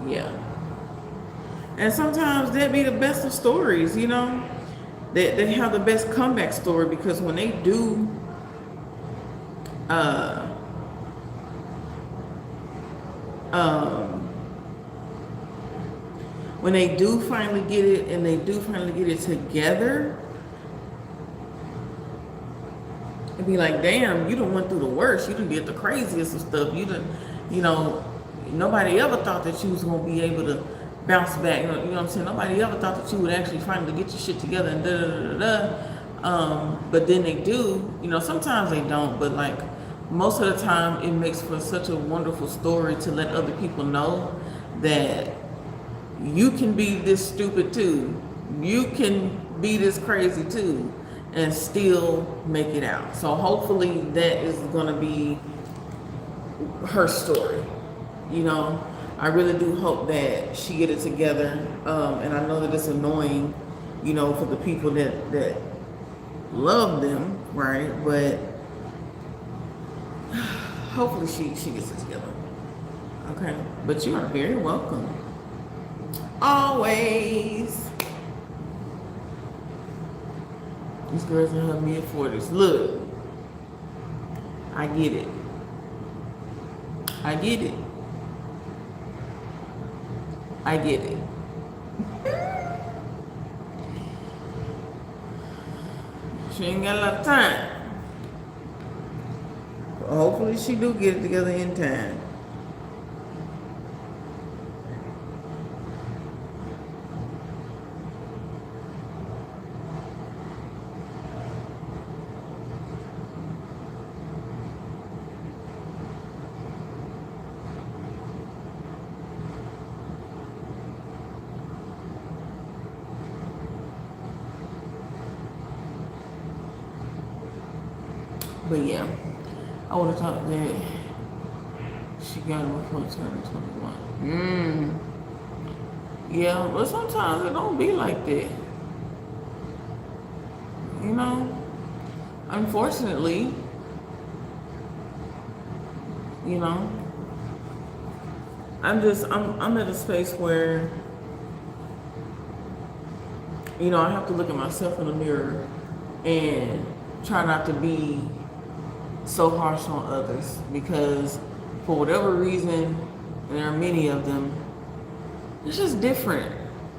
Yeah. And sometimes that be the best of stories, you know. They have the best comeback story, because when they do uh when they do finally get it, and they do finally get it together, it'd be like, damn, you done went through the worst, you done did the craziest of stuff, you done, you know, nobody ever thought that you was gonna be able to bounce back. You know what I'm saying? Nobody ever thought that you would actually finally get your shit together and da da da da. But then they do. You know, sometimes they don't. But like most of the time, it makes for such a wonderful story to let other people know that you can be this stupid too. You can be this crazy too, and still make it out. So hopefully that is gonna be her story. You know, I really do hope that she get it together. And I know that it's annoying, you know, for the people that love them, right? But hopefully she gets it together. Okay. But you are very welcome. Always. These girls in her mid-40s. Look, I get it. I get it. I get it. She ain't got a lot of time. But hopefully she do get it together in time. But yeah, I would have thought that she got it before turning 21. Yeah, but sometimes it don't be like that. You know? Unfortunately, you know, I'm at a space where, you know, I have to look at myself in the mirror and try not to be so harsh on others, because for whatever reason, and there are many of them, it's just different,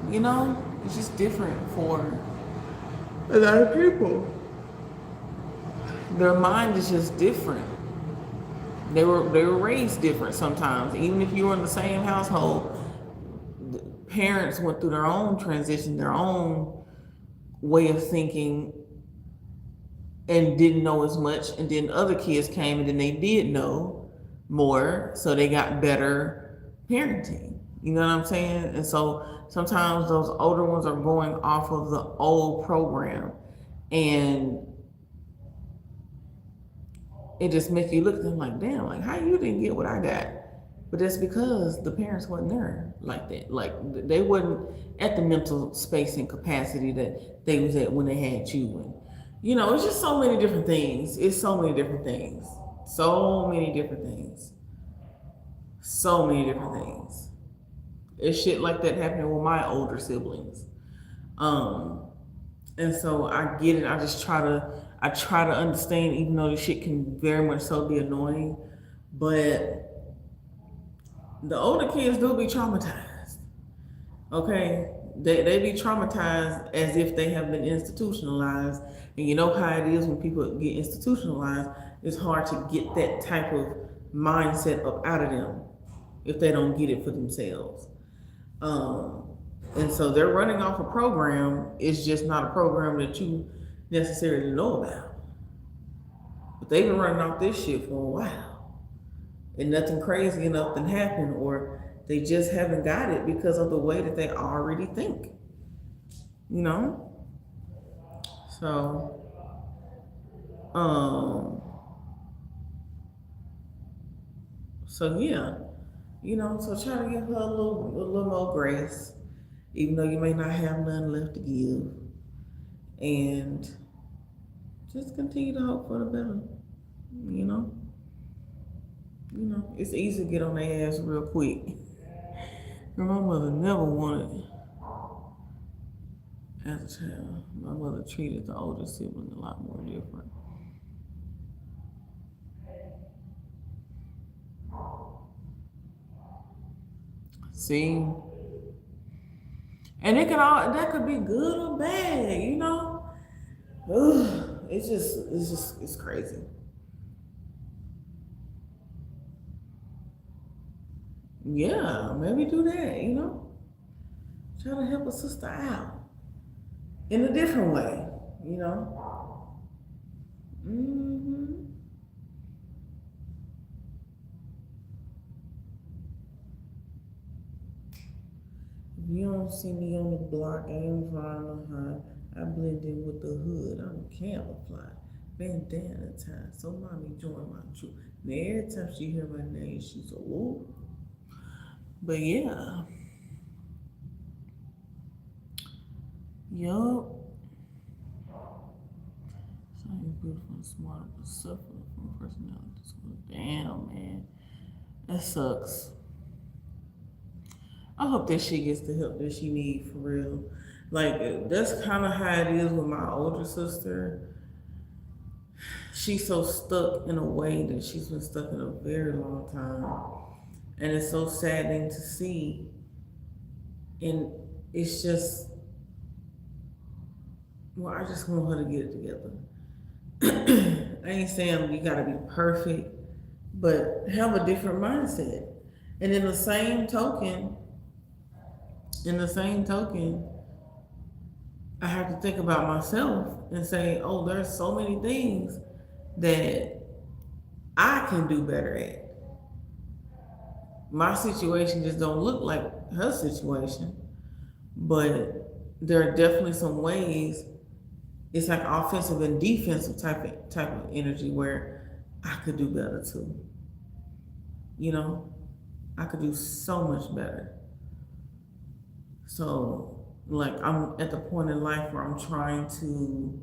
you know? It's just different for a lot of people. Their mind is just different. They were raised different sometimes. Even if you were in the same household, the parents went through their own transition, their own way of thinking, and didn't know as much, and then other kids came and then they did know more, so they got better parenting. You know what I'm saying? And so sometimes those older ones are going off of the old program, and it just makes you look at them like, damn, like how you didn't get what I got? But that's because the parents wasn't there like that. Like they wasn't at the mental space and capacity that they was at when they had you. And you know, it's just so many different things. It's so many different things. So many different things. So many different things. It's shit like that happening with my older siblings. Um, and so I get it. I try to understand, even though this shit can very much so be annoying. But the older kids do be traumatized. Okay, they be traumatized as if they have been institutionalized, and you know how it is when people get institutionalized. It's hard to get that type of mindset up out of them if they don't get it for themselves. Um, and so they're running off a program. It's just not a program that you necessarily know about. But they've been running off this shit for a while, and nothing crazy enough than happened, or they just haven't got it because of the way that they already think. You know? So, um, so yeah, so try to give her a little more grace, even though you may not have none left to give, and just continue to hope for the better. You know, it's easy to get on their ass real quick. My mother never wanted, as a child, my mother treated the older sibling a lot more different. See, and that could be good or bad, Ugh, it's crazy. Yeah, maybe do that. Try to help a sister out in a different way. Mm-hmm. If you don't see me on the block, I ain't flying no high. I blend in with the hood. I'm camouflage. Bandana time. So mommy join my troop. And every time she hear my name, she's so ooh. But yeah. Yup. So you're beautiful and smart, but suffer from personality disorder. Damn, man. That sucks. I hope that she gets the help that she needs for real. Like, that's kind of how it is with my older sister. She's so stuck in a way that she's been stuck in a very long time. And it's so saddening to see. And it's just, well, I just want her to get it together. I ain't saying you gotta be perfect, but have a different mindset. And in the same token, I have to think about myself and say, oh, there's so many things that I can do better at. My situation just don't look like her situation, but there are definitely some ways. It's like offensive and defensive type of energy where I could do better too. I could do so much better. So, like, I'm at the point in life where I'm trying to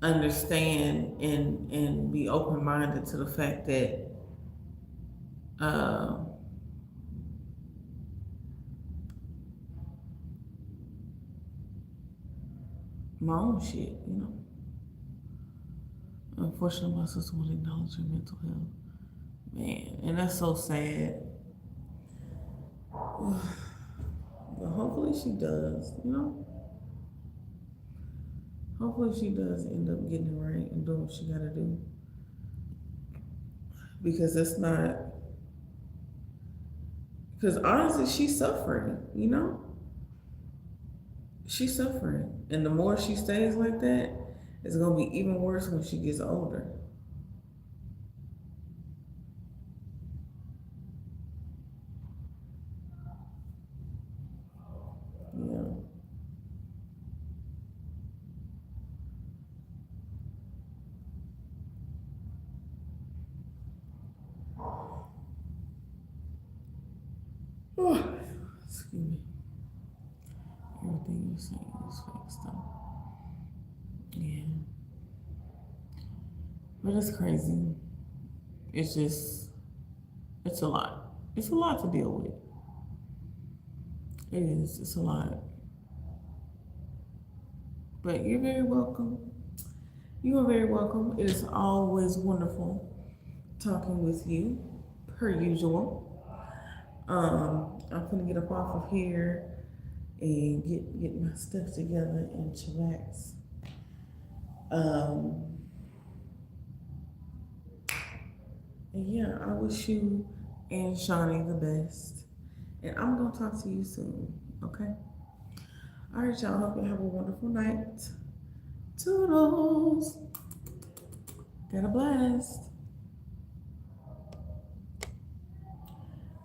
understand and be open minded to the fact that my own shit. Unfortunately, my sister won't acknowledge her mental health. Man, and that's so sad. But hopefully she does. Hopefully she does end up getting it right and doing what she gotta do. Because because honestly, she's suffering. She's suffering. And the more she stays like that, it's gonna be even worse when she gets older. Yeah. Excuse me. Everything you're saying is fake stuff. Yeah. But it's crazy. It's just, It's a lot. It's a lot to deal with. It is. It's a lot. But you're very welcome. You are very welcome. It is always wonderful talking with you, per usual. I'm gonna get up off of here and get my stuff together and chillax. Um, and yeah, I wish you and Shawnee the best. And I'm gonna talk to you soon, okay? All right, y'all. Hope you have a wonderful night. Toodles. Got a blast.